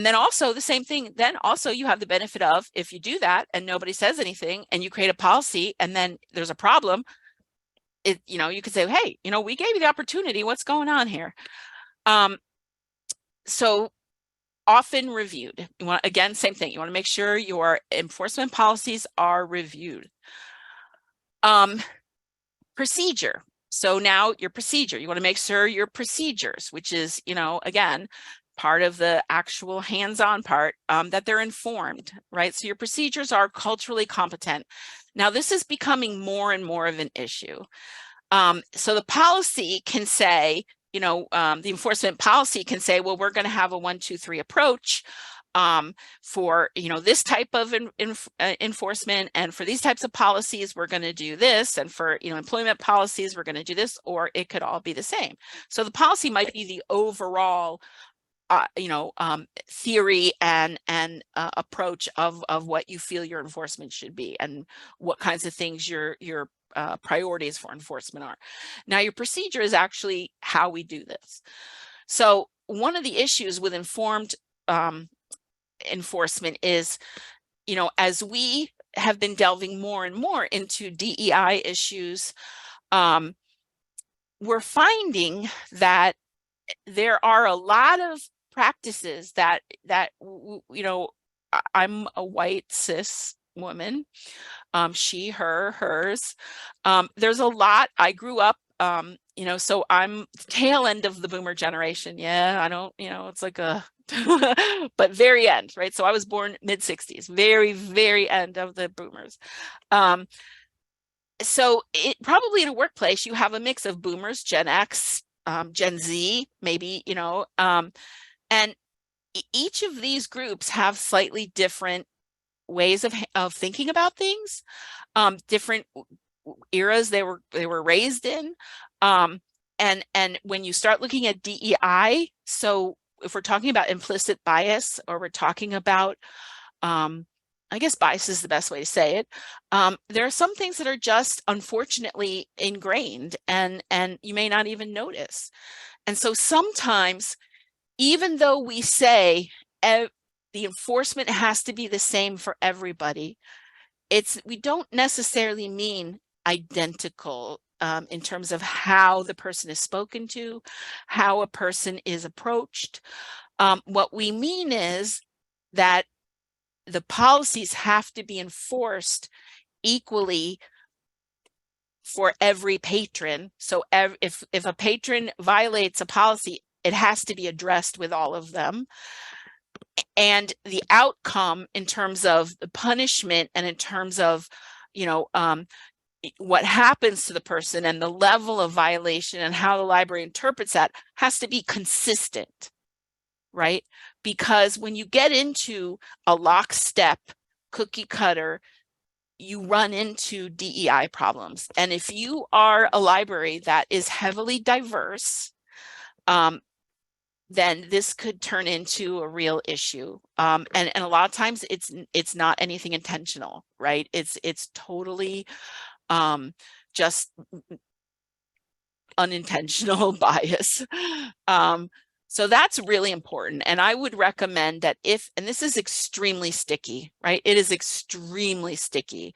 then also the same thing, then also you have the benefit of, if you do that and nobody says anything and you create a policy and then there's a problem, you could say, hey, we gave you the opportunity, what's going on here? So often reviewed. You want, again, same thing. You want to make sure your enforcement policies are reviewed. Procedure. So now your procedure, you want to make sure your procedures, which is, again, part of the actual hands-on part, that they're informed, right? So your procedures are culturally competent. Now, this is becoming more and more of an issue. So the policy can say, the enforcement policy can say, well, we're going to have a 1, 2, 3 approach for, this type of enforcement, and for these types of policies, we're going to do this, and for, employment policies, we're going to do this, or it could all be the same. So the policy might be the overall theory and approach of what you feel your enforcement should be, and what kinds of things your priorities for enforcement are. Now, your procedure is actually how we do this. So one of the issues with informed enforcement is, as we have been delving more and more into DEI issues, we're finding that there are a lot of practices that I'm a white cis woman, she, her, hers. There's a lot. I grew up, so I'm tail end of the boomer generation. Yeah, I don't, it's like a, but very end, right? So I was born mid-60s, very, very end of the boomers. So it probably in a workplace, you have a mix of boomers, Gen X, Gen Z, maybe, and each of these groups have slightly different ways of thinking about things, different eras they were raised in. And when you start looking at DEI, so if we're talking about implicit bias, or we're talking about, I guess bias is the best way to say it, there are some things that are just unfortunately ingrained, and you may not even notice. And so sometimes, even though we say the enforcement has to be the same for everybody, we don't necessarily mean identical in terms of how the person is spoken to, how a person is approached. What we mean is that the policies have to be enforced equally for every patron. So if a patron violates a policy, it has to be addressed with all of them. And the outcome in terms of the punishment, and in terms of, what happens to the person, and the level of violation, and how the library interprets that, has to be consistent, right? Because when you get into a lockstep cookie cutter, you run into DEI problems. And if you are a library that is heavily diverse, then this could turn into a real issue. And a lot of times it's not anything intentional, right? It's totally just unintentional bias. So that's really important. And I would recommend that and this is extremely sticky, right? It is extremely sticky.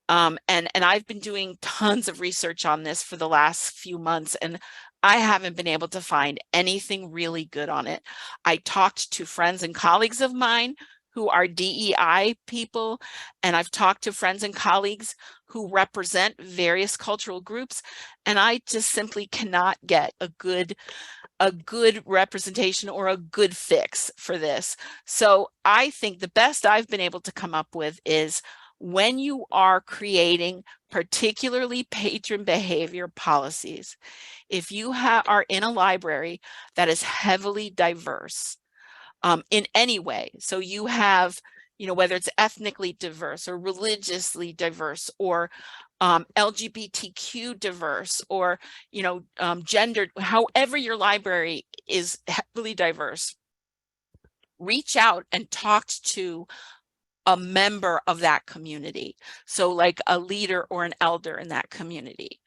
And I've been doing tons of research on this for the last few months, and I haven't been able to find anything really good on it. I talked to friends and colleagues of mine who are DEI people, and I've talked to friends and colleagues who represent various cultural groups, and I just simply cannot get a good representation or a good fix for this. So I think the best I've been able to come up with is when you are creating particularly patron behavior policies, if you are in a library that is heavily diverse, in any way. So you have, whether it's ethnically diverse or religiously diverse or LGBTQ diverse or, gendered, however your library is heavily diverse, reach out and talk to a member of that community. So like a leader or an elder in that community.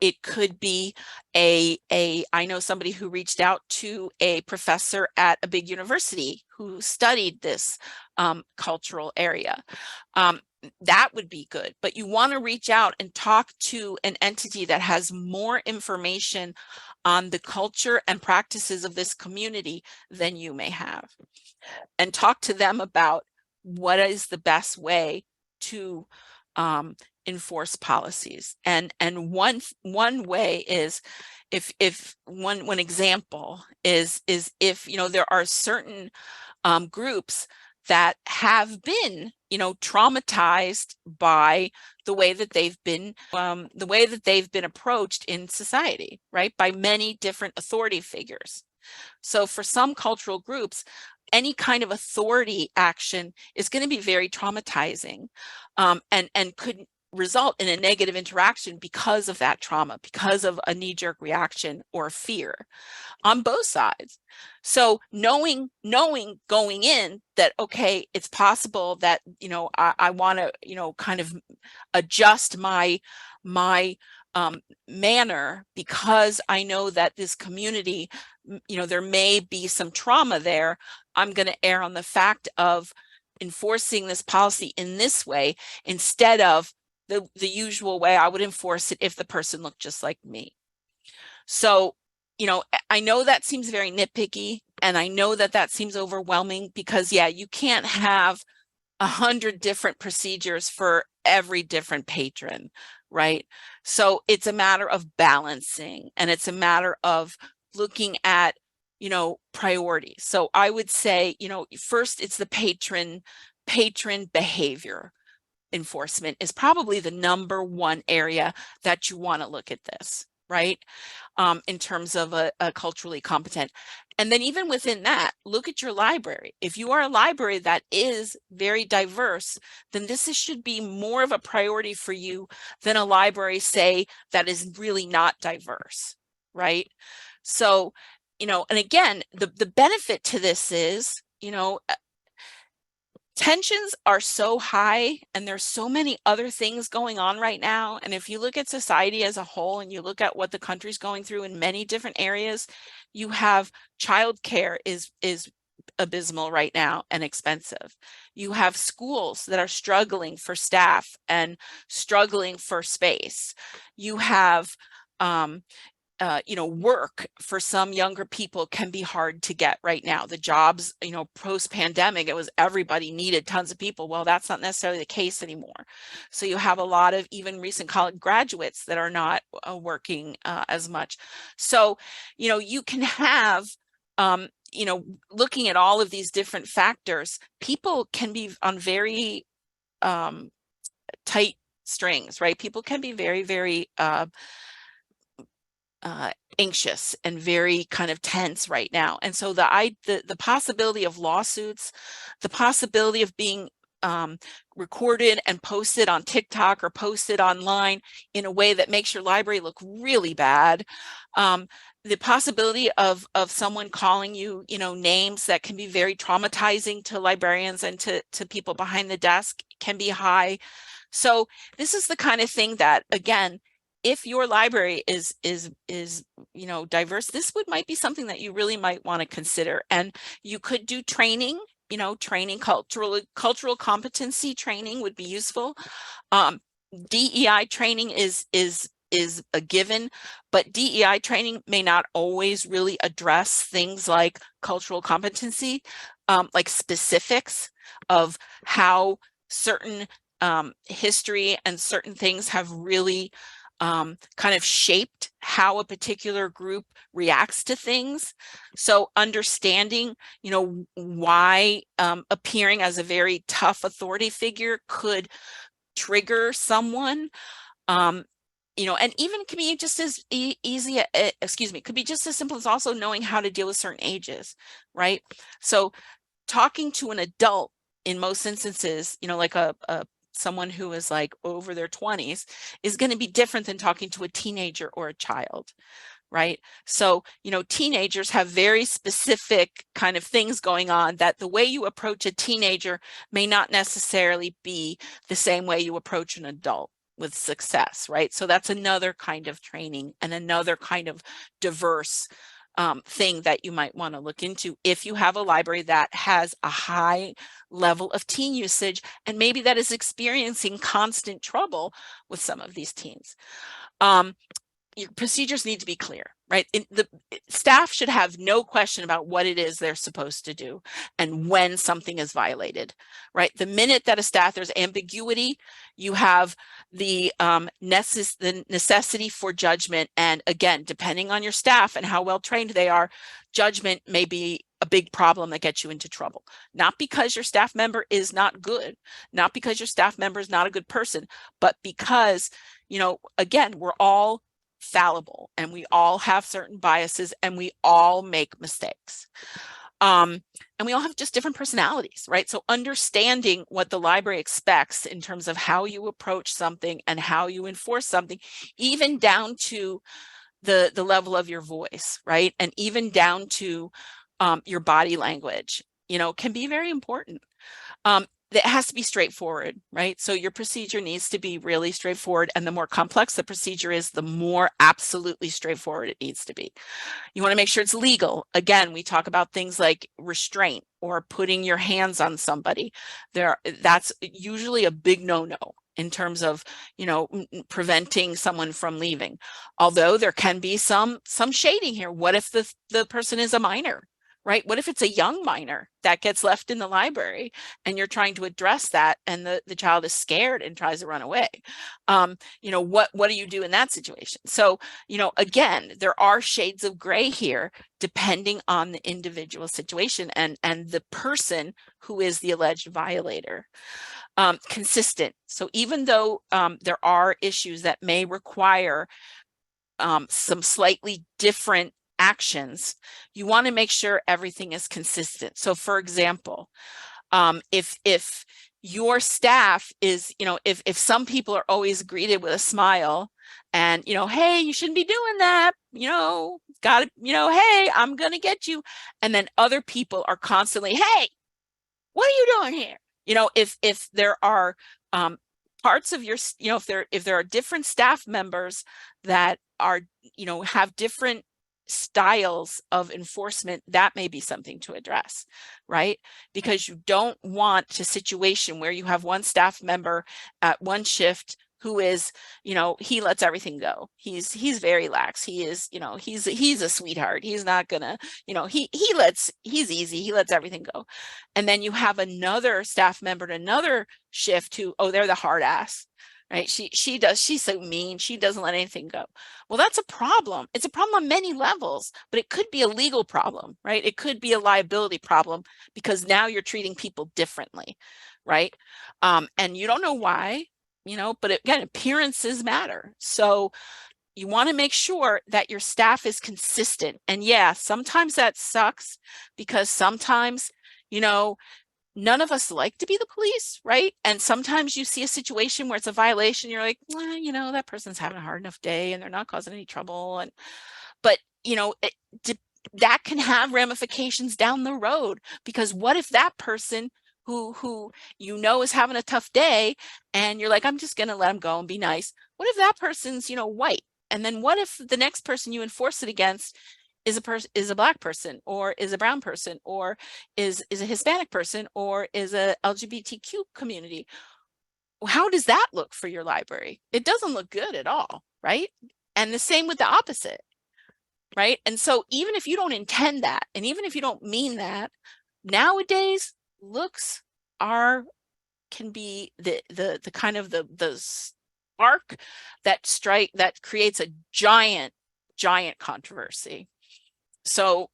It could be I know somebody who reached out to a professor at a big university who studied this cultural area. That would be good, but you want to reach out and talk to an entity that has more information on the culture and practices of this community than you may have, and talk to them about what is the best way to enforce policies. And one way is if one example is if there are certain groups that have been traumatized by the way that they've been approached in society, right, by many different authority figures. So for some cultural groups, any kind of authority action is going to be very traumatizing, and could result in a negative interaction because of that trauma, because of a knee-jerk reaction or fear on both sides. So knowing going in that, okay, it's possible that, I want to, kind of adjust my manner because I know that this community, there may be some trauma there. I'm going to err on the fact of enforcing this policy in this way instead of the usual way I would enforce it if the person looked just like me. So, I know that seems very nitpicky, and I know that seems overwhelming because, yeah, you can't have 100 different procedures for every different patron, right? So it's a matter of balancing, and it's a matter of looking at, priorities. So I would say, first it's the patron behavior enforcement is probably the number one area that you want to look at this, right? In terms of a culturally competent. And then even within that, look at your library. If you are a library that is very diverse, then this should be more of a priority for you than a library, say, that is really not diverse, right? So, and again, the benefit to this is, tensions are so high and there's so many other things going on right now. And if you look at society as a whole and you look at what the country's going through in many different areas, you have childcare is abysmal right now and expensive. You have schools that are struggling for staff and struggling for space. You have work for some younger people can be hard to get right now. The jobs, post-pandemic, it was everybody needed tons of people. Well, that's not necessarily the case anymore. So you have a lot of even recent college graduates that are not working as much. So, you can have, looking at all of these different factors, people can be on very tight strings, right? People can be very, very anxious and very kind of tense right now. And so the possibility of lawsuits, the possibility of being recorded and posted on TikTok or posted online in a way that makes your library look really bad, the possibility of someone calling you, names that can be very traumatizing to librarians and to people behind the desk can be high. So this is the kind of thing that, again, if your library is diverse, this might be something that you really might want to consider. And you could do training, cultural competency training would be useful. DEI training is a given, but DEI training may not always really address things like cultural competency, like specifics. of how certain history and certain things have really kind of shaped how a particular group reacts to things. So understanding, why appearing as a very tough authority figure could trigger someone, and even it can be just as easy, could be just as simple as also knowing how to deal with certain ages, right? So talking to an adult in most instances, like someone who is like over their 20s is going to be different than talking to a teenager or a child, right? So, teenagers have very specific kind of things going on that the way you approach a teenager may not necessarily be the same way you approach an adult with success, right? So that's another kind of training and another kind of diverse thing that you might want to look into if you have a library that has a high level of teen usage and maybe that is experiencing constant trouble with some of these teens. Your procedures need to be clear, right? The staff should have no question about what it is they're supposed to do and when something is violated, right? The minute that there's ambiguity, you have the necessity for judgment. And again, depending on your staff and how well trained they are, judgment may be a big problem that gets you into trouble. Not because your staff member is not good, not because your staff member is not a good person, but because, again, we're all fallible and we all have certain biases and we all make mistakes. And we all have just different personalities, right? So understanding what the library expects in terms of how you approach something and how you enforce something, even down to the level of your voice, right? And even down to your body language, can be very important. It has to be straightforward, right? So your procedure needs to be really straightforward. And the more complex the procedure is, the more absolutely straightforward it needs to be. You want to make sure it's legal. Again, we talk about things like restraint or putting your hands on somebody. That's usually a big no-no in terms of, preventing someone from leaving. Although there can be some shading here. What if the person is a minor? Right? What if it's a young minor that gets left in the library and you're trying to address that and the child is scared and tries to run away? What do you do in that situation? So, again, there are shades of gray here depending on the individual situation and the person who is the alleged violator. Consistent. So even though there are issues that may require some slightly different actions, you want to make sure everything is consistent. So for example, if your staff is, if some people are always greeted with a smile and, hey, you shouldn't be doing that, got it, hey, I'm going to get you. And then other people are constantly, hey, what are you doing here? If there are parts of your, if there are different staff members that are, have different styles of enforcement, that may be something to address, right? Because you don't want a situation where you have one staff member at one shift who is, he lets everything go. He's very lax. He is, he's a sweetheart. He's not gonna, he's easy. He lets everything go. And then you have another staff member at another shift who, they're the hard ass. Right? She's so mean. She doesn't let anything go. Well, that's a problem. It's a problem on many levels, but it could be a legal problem, right? It could be a liability problem because now you're treating people differently, right? And you don't know why, but again, appearances matter. So you want to make sure that your staff is consistent. And yeah, sometimes that sucks because sometimes, none of us like to be the police, right? And sometimes you see a situation where it's a violation, you're like, that person's having a hard enough day and they're not causing any trouble. But that can have ramifications down the road, because what if that person who is having a tough day and you're like, I'm just going to let him go and be nice. What if that person's, white? And then what if the next person you enforce it against is a Black person, or is a brown person, or is a Hispanic person, or is a LGBTQ community? How does that look for your library? It doesn't look good at all, right? And the same with the opposite, right? And so even if you don't intend that, and even if you don't mean that, nowadays looks can be the kind of the spark that creates a giant controversy. So,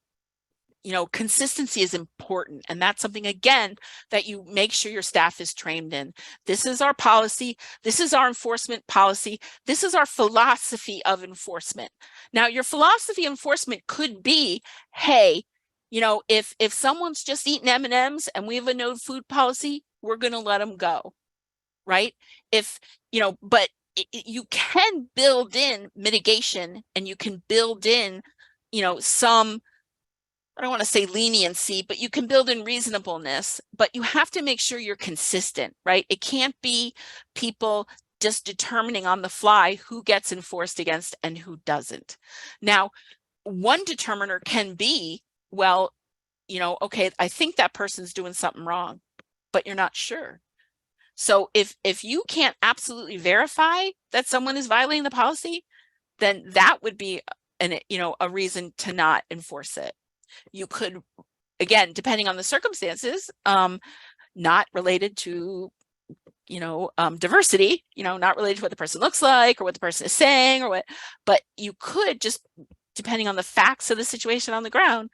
you know, consistency is important, and that's something, again, that you make sure your staff is trained in. This is our policy. This is our enforcement policy. This is our philosophy of enforcement. Now, your philosophy of enforcement could be, hey, you know, if someone's just eating M&Ms and we have a no food policy, we're going to let them go, right? If, you know, but you can build in mitigation, and you can build in, you know, some, I don't want to say leniency, but you can build in reasonableness, but you have to make sure you're consistent, right? It can't be people just determining on the fly who gets enforced against and who doesn't. Now, one determiner can be, well, you know, okay, I think that person's doing something wrong, but you're not sure. So if you can't absolutely verify that someone is violating the policy, then that would be a reason to not enforce it. You could, again, depending on the circumstances, not related to, diversity, not related to what the person looks like or what the person is saying or what, but you could just, depending on the facts of the situation on the ground,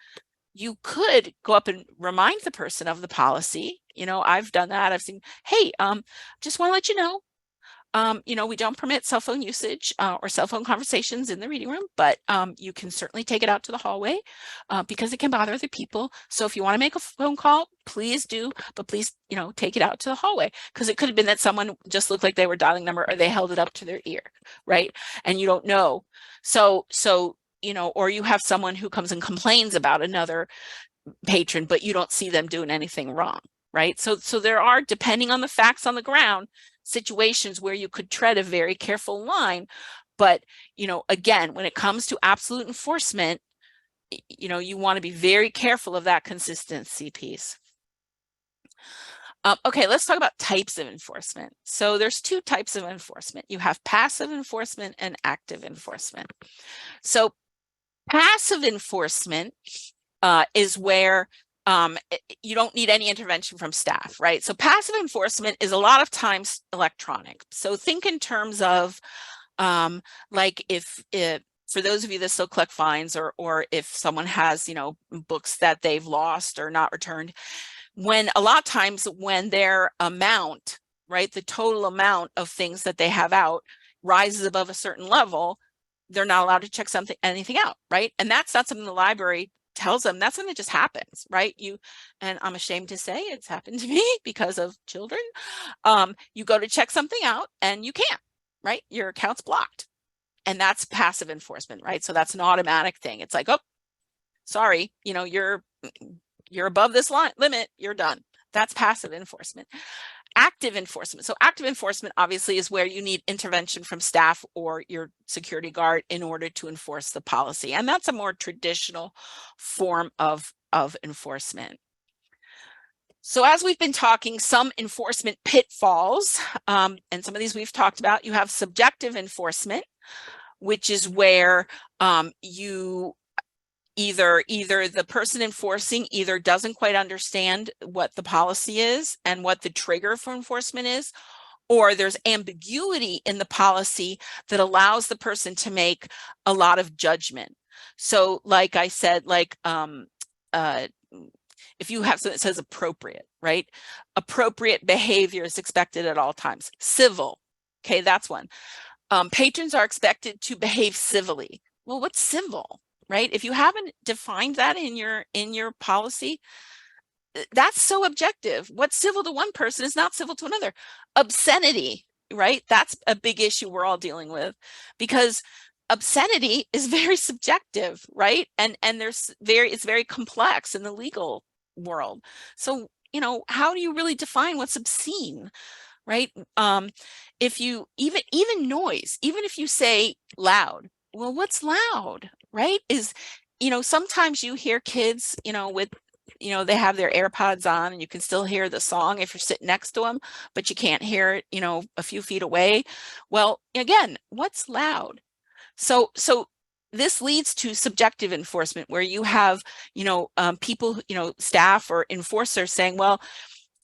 you could go up and remind the person of the policy. I've done that. I've seen, hey, just want to let you know, we don't permit cell phone usage or cell phone conversations in the reading room, but you can certainly take it out to the hallway because it can bother other people. So if you want to make a phone call, please do, but please, take it out to the hallway, because it could have been that someone just looked like they were dialing number or they held it up to their ear, right? And you don't know. So, or you have someone who comes and complains about another patron, but you don't see them doing anything wrong, right? So there are, depending on the facts on the ground, situations where you could tread a very careful line. But, again, when it comes to absolute enforcement, you want to be very careful of that consistency piece. Okay, let's talk about types of enforcement. So there's two types of enforcement. You have passive enforcement and active enforcement. So passive enforcement is where you don't need any intervention from staff, right? So passive enforcement is a lot of times electronic. So think in terms of like if for those of you that still collect fines, or if someone has, books that they've lost or not returned, when a lot of times when their amount, right, the total amount of things that they have out rises above a certain level, they're not allowed to check anything out, right? And that's not something the library tells them. That's something that just happens, right? And I'm ashamed to say it's happened to me because of children. You go to check something out and you can't, right? Your account's blocked. And that's passive enforcement, right? So that's an automatic thing. It's like, oh, sorry, you're above this limit, you're done. That's passive enforcement. Active enforcement. So active enforcement obviously is where you need intervention from staff or your security guard in order to enforce the policy. And that's a more traditional form of enforcement. So as we've been talking, some enforcement pitfalls, and some of these we've talked about. You have subjective enforcement, which is where you either the person enforcing either doesn't quite understand what the policy is and what the trigger for enforcement is, or there's ambiguity in the policy that allows the person to make a lot of judgment. So like I said, if you have something that says appropriate, right? Appropriate behavior is expected at all times. Civil, okay, that's one. Patrons are expected to behave civilly. Well, what's civil? Right? If you haven't defined that in your policy, that's so objective. What's civil to one person is not civil to another. Obscenity, right? That's a big issue we're all dealing with, because obscenity is very subjective, right? And it's very complex in the legal world. So, how do you really define what's obscene? Right? If you even noise, even if you say loud, well, what's loud, right? Is, sometimes you hear kids, with, they have their AirPods on and you can still hear the song if you're sitting next to them, but you can't hear it, a few feet away. Well, again, what's loud? So this leads to subjective enforcement, where you have, people, staff or enforcers saying, well,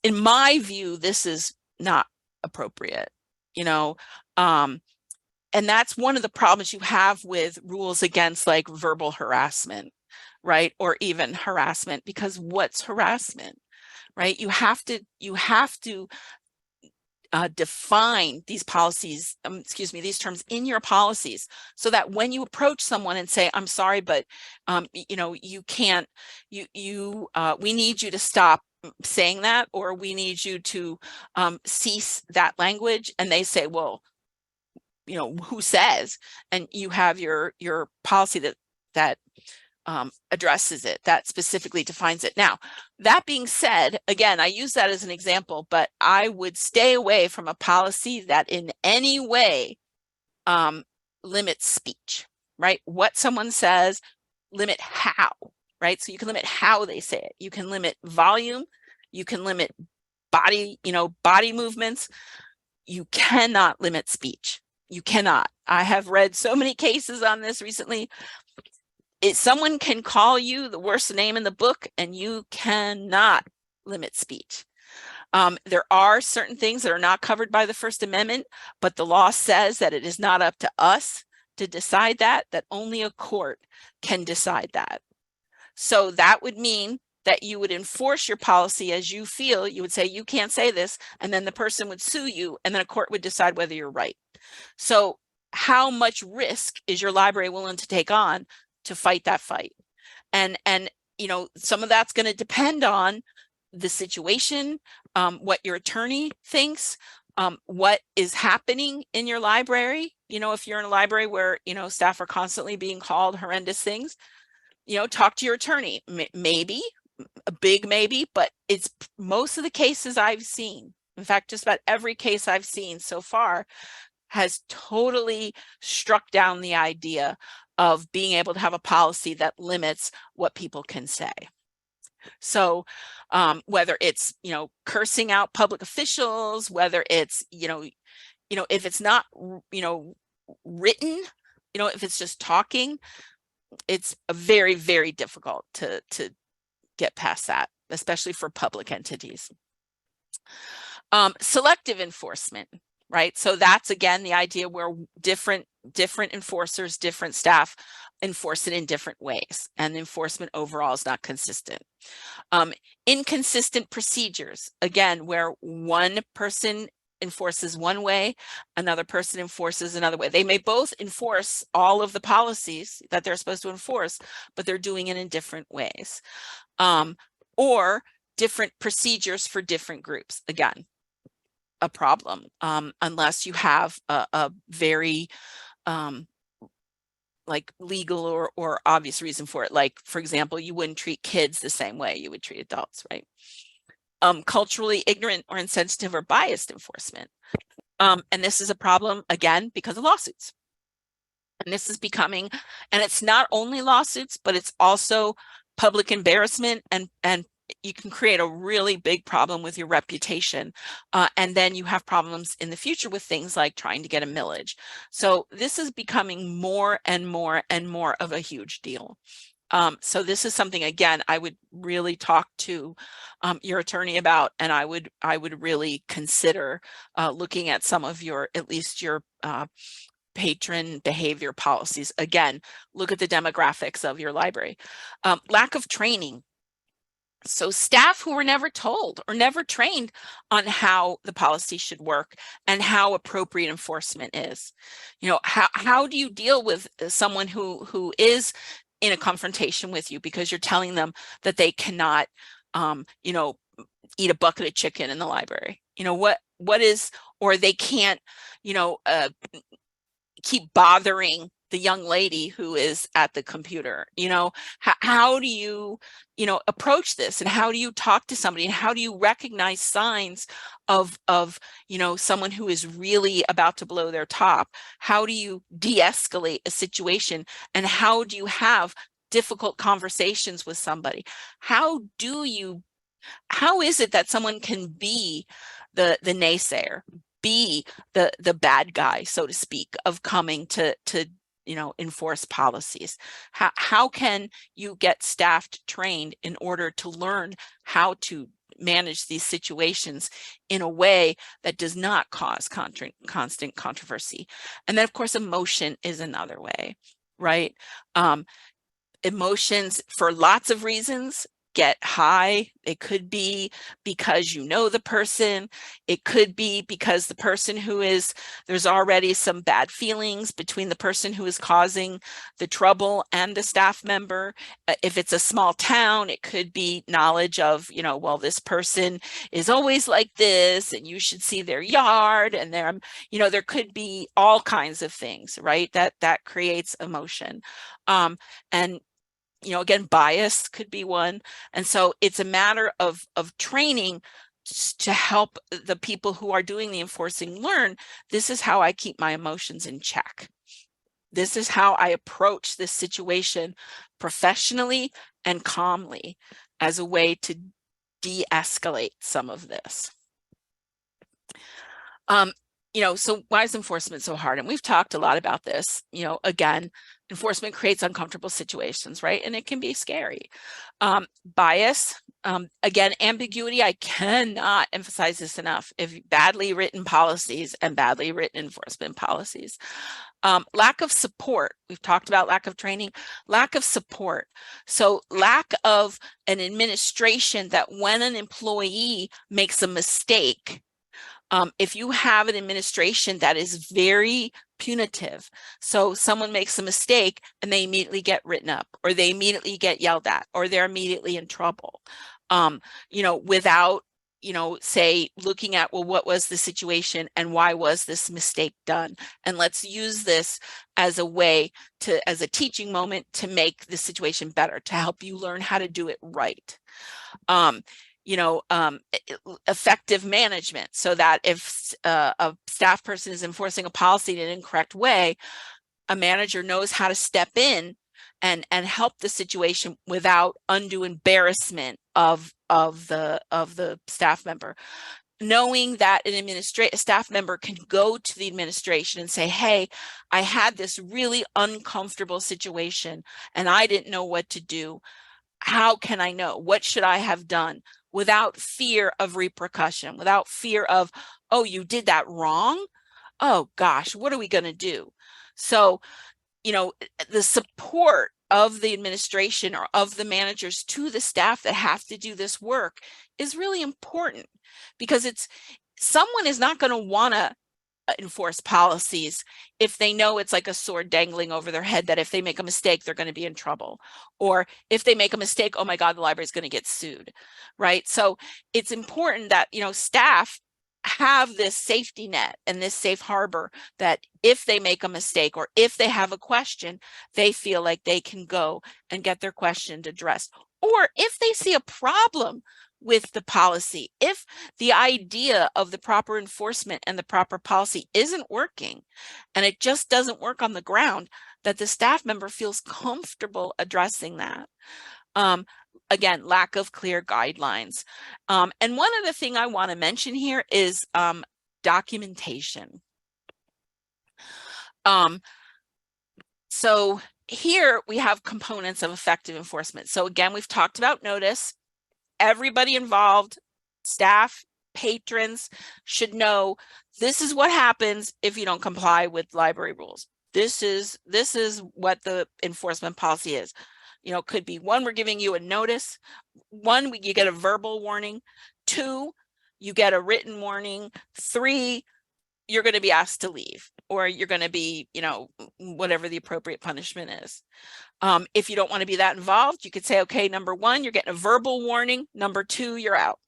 in my view, this is not appropriate, you know, and that's one of the problems you have with rules against like verbal harassment, right? Or even harassment, because what's harassment, right? You have to define these policies, these terms in your policies, so that when you approach someone and say, I'm sorry, but you can't, we need you to stop saying that, or we need you to cease that language, and they say, well, who says? And you have your policy that addresses it, that specifically defines it. Now, that being said, again, I use that as an example, but I would stay away from a policy that in any way limits speech, right? What someone says, limit how, right? So you can limit how they say it. You can limit volume. You can limit body movements. You cannot limit speech. You cannot. I have read so many cases on this recently. Someone can call you the worst name in the book, and you cannot limit speech. There are certain things that are not covered by the First Amendment, but the law says that it is not up to us to decide that only a court can decide that. So that would mean that you would enforce your policy as you feel. You would say, you can't say this, and then the person would sue you, and then a court would decide whether you're right. So how much risk is your library willing to take on to fight that fight? And some of that's going to depend on the situation, what your attorney thinks, what is happening in your library. If you're in a library where staff are constantly being called horrendous things, talk to your attorney. Maybe a big maybe, but it's most of the cases I've seen, in fact, just about every case I've seen so far, has totally struck down the idea of being able to have a policy that limits what people can say. So whether it's, cursing out public officials, whether it's, if it's not, written, if it's just talking, it's very, very difficult to get past that, especially for public entities. Selective enforcement, right? So that's, again, the idea where different enforcers, different staff enforce it in different ways, and enforcement overall is not consistent. Inconsistent procedures, again, where one person enforces one way, another person enforces another way. They may both enforce all of the policies that they're supposed to enforce, but they're doing it in different ways. Or different procedures for different groups. Again, a problem, unless you have a very like legal or obvious reason for it. Like, for example, you wouldn't treat kids the same way you would treat adults, right? Culturally ignorant or insensitive or biased enforcement. And this is a problem, again, because of lawsuits. And this is becoming, and it's not only lawsuits, but it's also public embarrassment, and you can create a really big problem with your reputation. And then you have problems in the future with things like trying to get a millage. So this is becoming more and more and more of a huge deal. So this is something, again, I would really talk to your attorney about, and I would really consider looking at some of your, at least your patron behavior policies. Again, look at the demographics of your library. Lack of training. So staff who were never told or never trained on how the policy should work and how appropriate enforcement is. How do you deal with someone who is in a confrontation with you because you're telling them that they cannot, eat a bucket of chicken in the library? What is, or they can't, keep bothering the young lady who is at the computer. How do you, approach this, and how do you talk to somebody, and how do you recognize signs of someone who is really about to blow their top? How do you de-escalate a situation, and how do you have difficult conversations with somebody? How is it that someone can be the naysayer, be the bad guy, so to speak, of coming to enforce policies? How can you get staff trained in order to learn how to manage these situations in a way that does not cause constant controversy. And then, of course, emotion is another way, right? Emotions, for lots of reasons, get high. It could be because you know the person. It could be because the person there's already some bad feelings between the person who is causing the trouble and the staff member. If it's a small town, it could be knowledge of, well, this person is always like this and you should see their yard, and there could be all kinds of things, right? That creates emotion. And again, bias could be one. And so it's a matter of training to help the people who are doing the enforcing learn, this is how I keep my emotions in check. This is how I approach this situation professionally and calmly as a way to de-escalate some of this. So why is enforcement so hard? And we've talked a lot about this. Again, enforcement creates uncomfortable situations, right? And it can be scary. Bias, again, ambiguity. I cannot emphasize this enough. If badly written policies and badly written enforcement policies. Lack of support. We've talked about lack of training, lack of support. So lack of an administration that when an employee makes a mistake, if you have an administration that is very punitive, so someone makes a mistake and they immediately get written up, or they immediately get yelled at, or they're immediately in trouble, without, say, looking at, well, what was the situation and why was this mistake done? And let's use this as a way as a teaching moment to make the situation better, to help you learn how to do it right. Effective management, so that if a staff person is enforcing a policy in an incorrect way, a manager knows how to step in and help the situation without undue embarrassment of the staff member. Knowing that a staff member can go to the administration and say, hey, I had this really uncomfortable situation and I didn't know what to do. How can I know? What should I have done? Without fear of repercussion, without fear of, oh, you did that wrong? Oh gosh, what are we going to do? So, the support of the administration or of the managers to the staff that have to do this work is really important, because someone is not going to want to enforce policies if they know it's like a sword dangling over their head, that if they make a mistake, they're going to be in trouble. Or if they make a mistake, oh my God, the library is going to get sued, right? So it's important that, staff have this safety net and this safe harbor, that if they make a mistake or if they have a question, they feel like they can go and get their question addressed. Or if they see a problem with the policy, if the idea of the proper enforcement and the proper policy isn't working and it just doesn't work on the ground, that the staff member feels comfortable addressing that. Again, lack of clear guidelines. And one other thing I want to mention here is documentation. So here we have components of effective enforcement. So again, we've talked about notice. Everybody involved, staff, patrons, should know this is what happens if you don't comply with library rules. This is what the enforcement policy is. Could be 1, we're giving you a notice. 1, you get a verbal warning. 2, you get a written warning. 3, you're going to be asked to leave, or you're going to be, whatever the appropriate punishment is. If you don't want to be that involved, you could say, okay, number 1, you're getting a verbal warning. Number 2, you're out.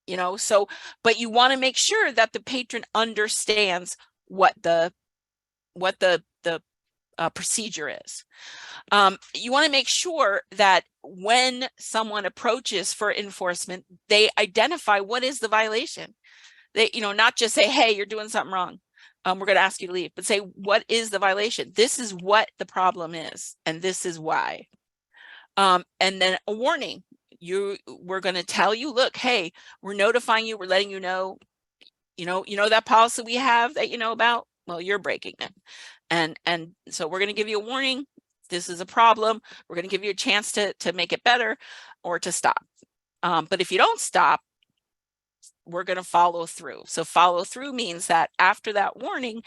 But you want to make sure that the patron understands what the procedure is. You want to make sure that when someone approaches for enforcement, they identify what is the violation. They, not just say, hey, you're doing something wrong, we're going to ask you to leave, but say, what is the violation? This is what the problem is, and this is why. And then a warning. We're going to tell you, look, hey, we're notifying you, we're letting you know, that policy we have that you know about, well, you're breaking it. And so we're going to give you a warning. This is a problem. We're going to give you a chance to make it better or to stop. But if you don't stop, we're going to follow through. So follow through means that after that warning,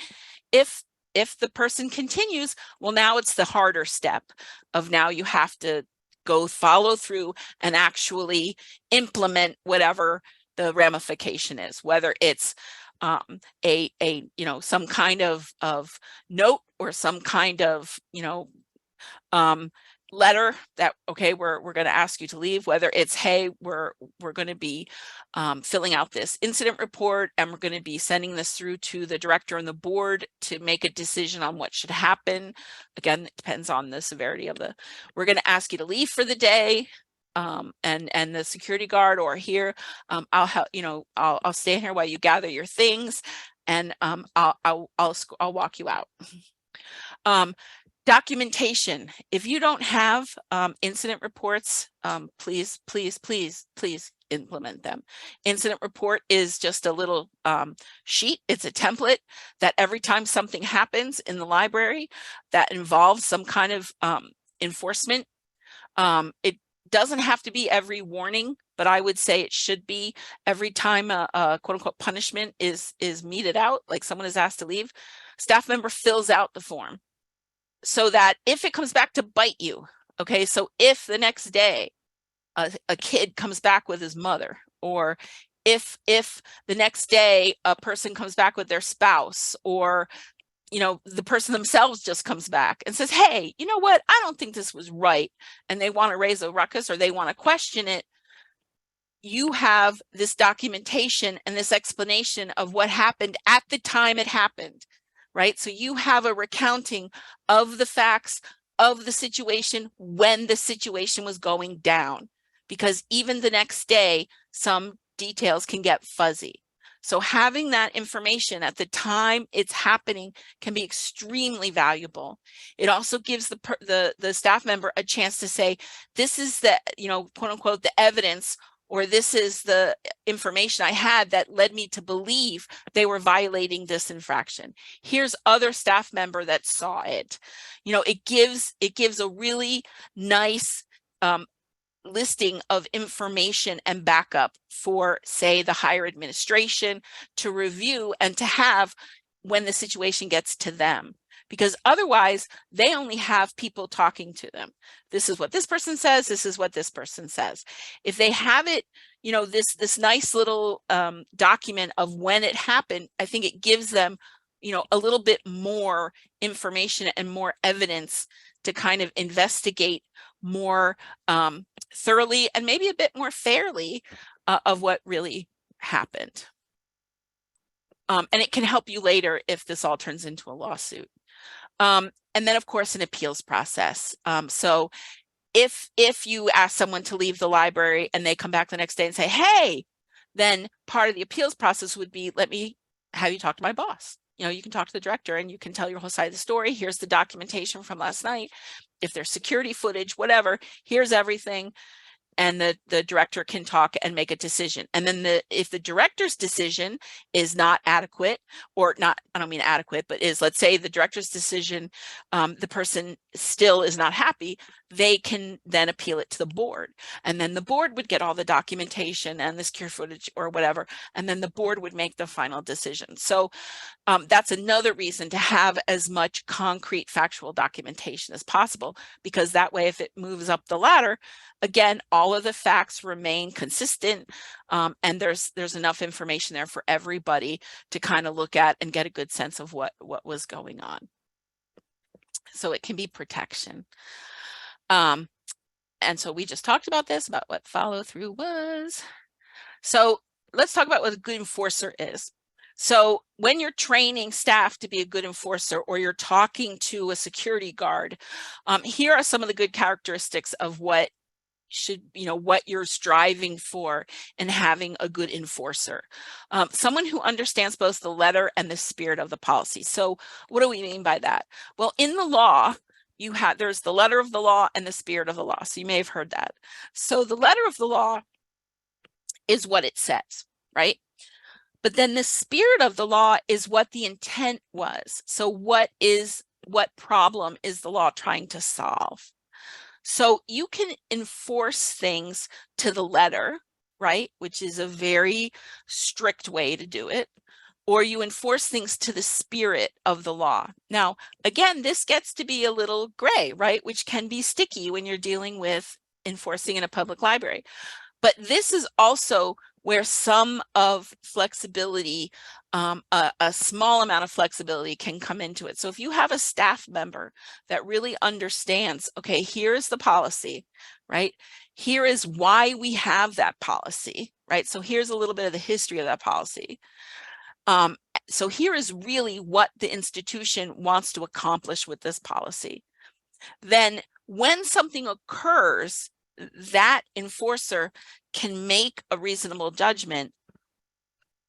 if the person continues, well, now it's the harder step of now you have to go follow through and actually implement whatever the ramification is, whether it's some kind of note or some kind of letter that, okay, we're going to ask you to leave, whether it's, hey, we're going to be filling out this incident report and we're going to be sending this through to the director and the board to make a decision on what should happen. Again, it depends on the severity of we're going to ask you to leave for the day. And the security guard, or here, I'll help, I'll stay here while you gather your things, and I'll walk you out. Documentation. If you don't have incident reports, please implement them. Incident report is just a little sheet. It's a template that every time something happens in the library that involves some kind of enforcement, it doesn't have to be every warning, but I would say it should be every time a quote unquote punishment is meted out, like someone is asked to leave, staff member fills out the form so that if it comes back to bite you, okay, so if the next day a kid comes back with his mother, or if the next day a person comes back with their spouse, or the person themselves just comes back and says, hey, you know what, I don't think this was right, and they want to raise a ruckus or they want to question it, you have this documentation and this explanation of what happened at the time it happened, right? So you have a recounting of the facts of the situation when the situation was going down, because even the next day, some details can get fuzzy. So having that information at the time it's happening can be extremely valuable. It also gives the staff member a chance to say, this is the, quote unquote, the evidence, or this is the information I had that led me to believe they were violating this infraction. Here's other staff member that saw it. It gives a really nice listing of information and backup for, say, the higher administration to review and to have when the situation gets to them. Because otherwise, they only have people talking to them. This is what this person says. This is what this person says. If they have it, this nice little document of when it happened, I think it gives them, a little bit more information and more evidence to kind of investigate more thoroughly and maybe a bit more fairly of what really happened. And it can help you later if this all turns into a lawsuit. And then, of course, an appeals process. So if you ask someone to leave the library and they come back the next day and say, hey, then part of the appeals process would be, let me have you talk to my boss. You can talk to the director and you can tell your whole side of the story. Here's the documentation from last night. If there's security footage, whatever, here's everything. And the director can talk and make a decision. And then if the director's decision is not adequate, or not, I don't mean adequate, but is, let's say the director's decision, the person still is not happy, they can then appeal it to the board. And then the board would get all the documentation and the security footage or whatever, and then the board would make the final decision. So that's another reason to have as much concrete factual documentation as possible, because that way, if it moves up the ladder, again, all of the facts remain consistent, and there's enough information there for everybody to kind of look at and get a good sense of what was going on. So it can be protection. And so we just talked about this, about what follow through was. So let's talk about what a good enforcer is. So when you're training staff to be a good enforcer, or you're talking to a security guard, here are some of the good characteristics of what what you're striving for in having a good enforcer. Someone who understands both the letter and the spirit of the policy. So what do we mean by that? Well, in the law, there's the letter of the law and the spirit of the law. So you may have heard that. So the letter of the law is what it says, right? But then the spirit of the law is what the intent was. So what problem is the law trying to solve? So you can enforce things to the letter, right, which is a very strict way to do it, or you enforce things to the spirit of the law. Now, again, this gets to be a little gray, right, which can be sticky when you're dealing with enforcing in a public library. But this is also where some of flexibility, a small amount of flexibility can come into it. So if you have a staff member that really understands, okay, here's the policy, right? Here is why we have that policy, right? So here's a little bit of the history of that policy. So here is really what the institution wants to accomplish with this policy. Then when something occurs, that enforcer can make a reasonable judgment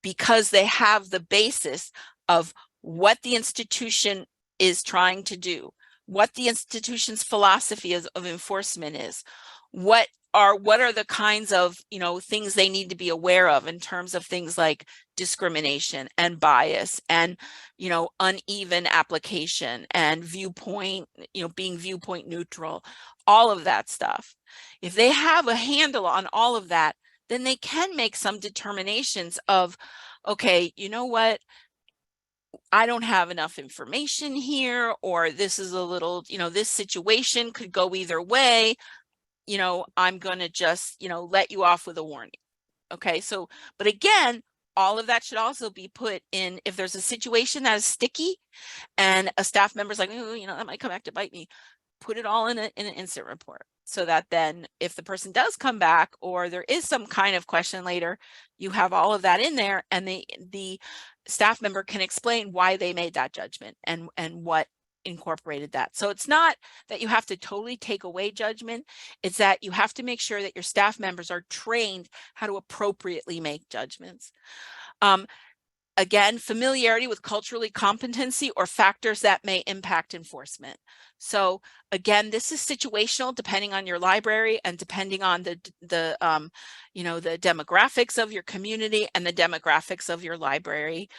because they have the basis of what the institution is trying to do, what the institution's philosophy of enforcement is, what are the kinds of things they need to be aware of in terms of things like discrimination and bias and uneven application and viewpoint, being viewpoint neutral, all of that stuff. If they have a handle on all of that, then they can make some determinations of, okay, you know what, I don't have enough information here, or this is a little, this situation could go either way. I'm going to just, let you off with a warning. Okay. So, but again, all of that should also be put in, if there's a situation that is sticky and a staff member's like, oh, that might come back to bite me, put it all in an incident report, so that then if the person does come back or there is some kind of question later, you have all of that in there, and the staff member can explain why they made that judgment and what incorporated that. So it's not that you have to totally take away judgment, it's that you have to make sure that your staff members are trained how to appropriately make judgments. Again, familiarity with culturally competency or factors that may impact enforcement. So again, this is situational depending on your library and depending on the demographics of your community and the demographics of your library.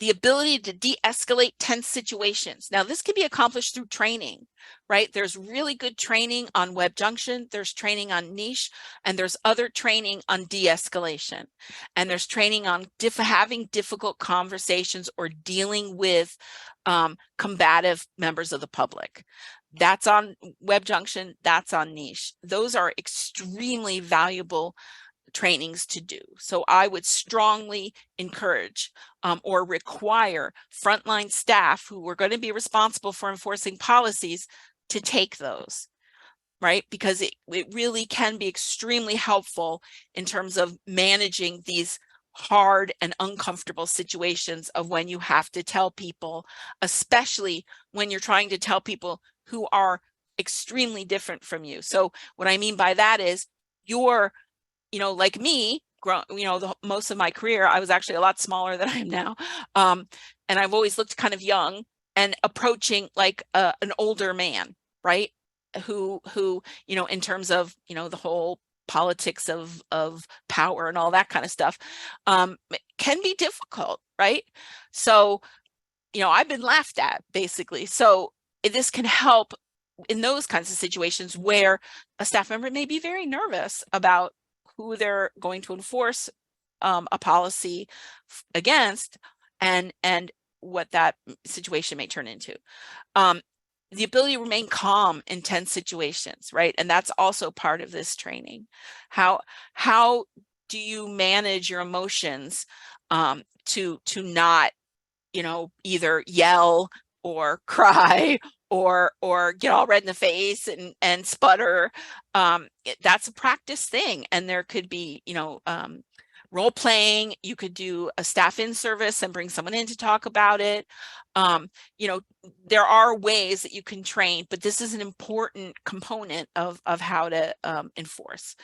The ability to de-escalate tense situations. Now, this can be accomplished through training, right? There's really good training on WebJunction, there's training on niche, and there's other training on de-escalation. And there's training on having difficult conversations or dealing with combative members of the public. That's on WebJunction, that's on niche. Those are extremely valuable trainings to do. So I would strongly encourage or require frontline staff who are going to be responsible for enforcing policies to take those, right? Because it really can be extremely helpful in terms of managing these hard and uncomfortable situations of when you have to tell people, especially when you're trying to tell people who are extremely different from you. So what I mean by that is you're like me, most of my career, I was actually a lot smaller than I am now. And I've always looked kind of young and approaching like an older man, right? Who, in terms of, the whole politics of power and all that kind of stuff, can be difficult, right? So, I've been laughed at basically. So this can help in those kinds of situations where a staff member may be very nervous about who they're going to enforce a policy against and what that situation may turn into. The ability to remain calm in tense situations, right? And that's also part of this training. How do you manage your emotions to not, either yell or cry or get all red in the face and sputter? That's a practice thing. And there could be, role playing. You could do a staff in service and bring someone in to talk about it. There are ways that you can train, but this is an important component of how to enforce.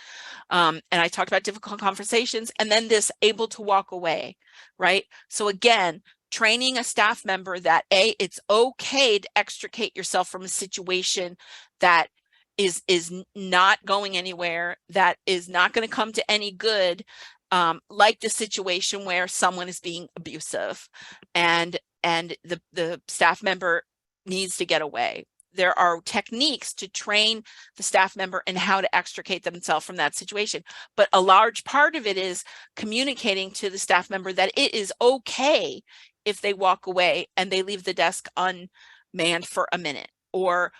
And I talked about difficult conversations, and then this able to walk away, right? So again, training a staff member that it's okay to extricate yourself from a situation that is not going anywhere, that is not going to come to any good, like the situation where someone is being abusive and the staff member needs to get away. there are techniques to train the staff member in how to extricate themselves from that situation. But a large part of it is communicating to the staff member that it is okay if they walk away and they leave the desk unmanned for a minute, or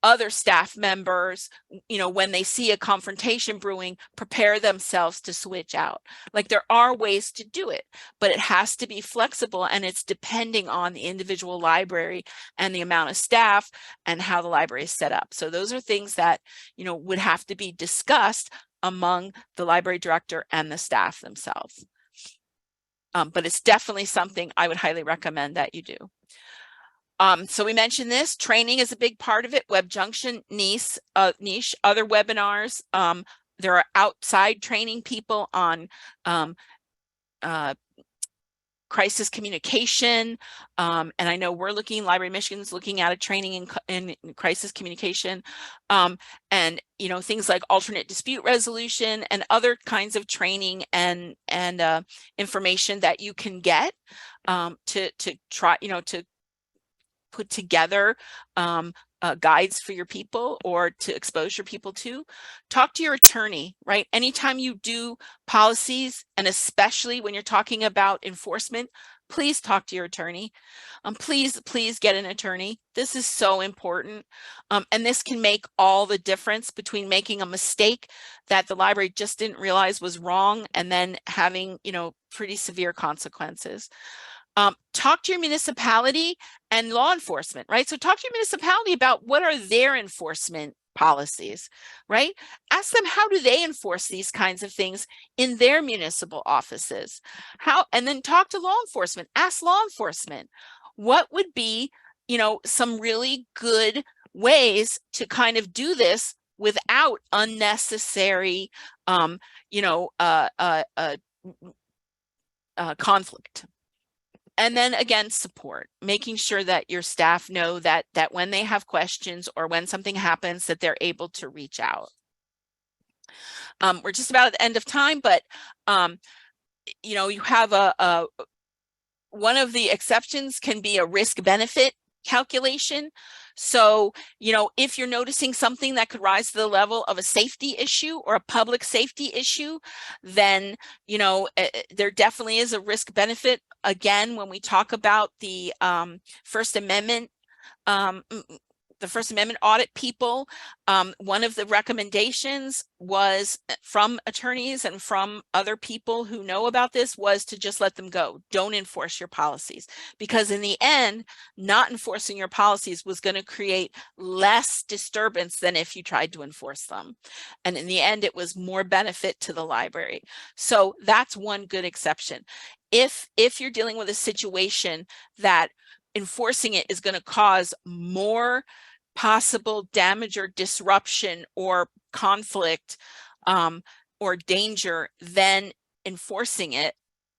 other staff members, you know, when they see a confrontation brewing, prepare themselves to switch out. Like, there are ways to do it, but it has to be flexible, and it's depending on the individual library and the amount of staff and how the library is set up. So those are things that, you know, would have to be discussed among the library director and the staff themselves. But it's definitely something I would highly recommend that you do. So we mentioned this, training is a big part of it. WebJunction niche, other webinars. There are outside training people on crisis communication. And I know we're Library of Michigan's looking at a training in crisis communication. And, you know, things like alternate dispute resolution and other kinds of training and information that you can get to try, you know, to put together guides for your people or to expose your people to. Talk to your attorney, right? Anytime you do policies, and especially when you're talking about enforcement, please talk to your attorney. Please get an attorney. This is so important. And this can make all the difference between making a mistake that the library just didn't realize was wrong and then having, you know, pretty severe consequences. Talk to your municipality and law enforcement, right? So talk to your municipality about what are their enforcement policies, right? Ask them, how do they enforce these kinds of things in their municipal offices? And then talk to law enforcement. Ask law enforcement, what would be, you know, some really good ways to kind of do this without unnecessary, you know, conflict. And then again, support, making sure that your staff know that when they have questions or when something happens, that they're able to reach out. We're just about at the end of time, but you know, you have one of the exceptions can be a risk benefit calculation. So, you know, if you're noticing something that could rise to the level of a safety issue or a public safety issue, then, you know, there definitely is a risk benefit. Again, when we talk about the First Amendment, audit people, one of the recommendations was from attorneys and from other people who know about this was to just let them go. Don't enforce your policies, because in the end, not enforcing your policies was going to create less disturbance than if you tried to enforce them. And in the end, it was more benefit to the library. So that's one good exception. If you're dealing with a situation that enforcing it is going to cause more possible damage or disruption or conflict or danger than enforcing it,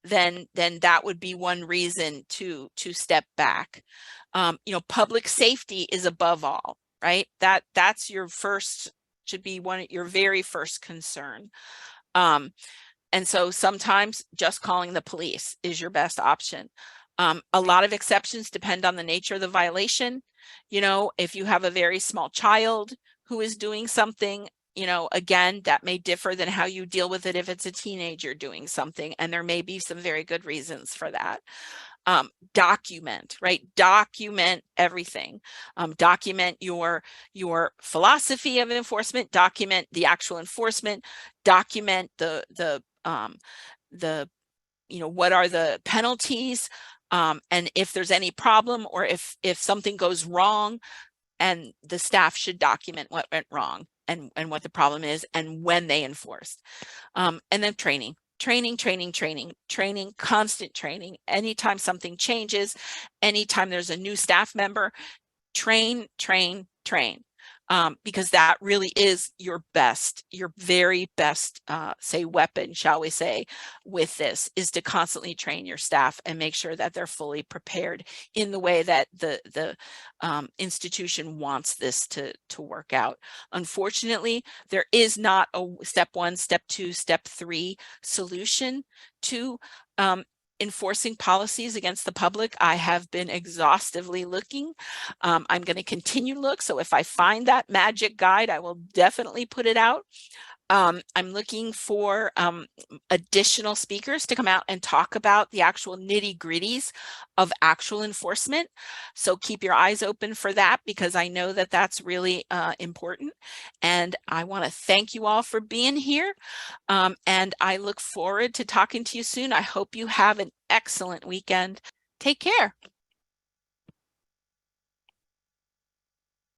then that would be one reason to step back. You know, public safety is above all, right? That's your first, should be your very first concern. And so sometimes just calling the police is your best option. A lot of exceptions depend on the nature of the violation. You know, if you have a very small child who is doing something, you know, again, that may differ than how you deal with it if it's a teenager doing something, and there may be some very good reasons for that. Document, right? Document everything. Document your philosophy of enforcement, document the actual enforcement, document the you know, what are the penalties, and if there's any problem, or if something goes wrong, and the staff should document what went wrong and what the problem is and when they enforced. And then training, constant training. Anytime something changes, anytime there's a new staff member, train. Because that really is your very best, say, weapon, shall we say, with this, is to constantly train your staff and make sure that they're fully prepared in the way that the institution wants this to work out. Unfortunately, there is not a step 1, step 2, step 3 solution to enforcing policies against the public, I have been exhaustively looking. I'm going to continue to look. So if I find that magic guide, I will definitely put it out. I'm looking for additional speakers to come out and talk about the actual nitty-gritties of actual enforcement. So keep your eyes open for that, because I know that that's really important. And I want to thank you all for being here. And I look forward to talking to you soon. I hope you have an excellent weekend. Take care.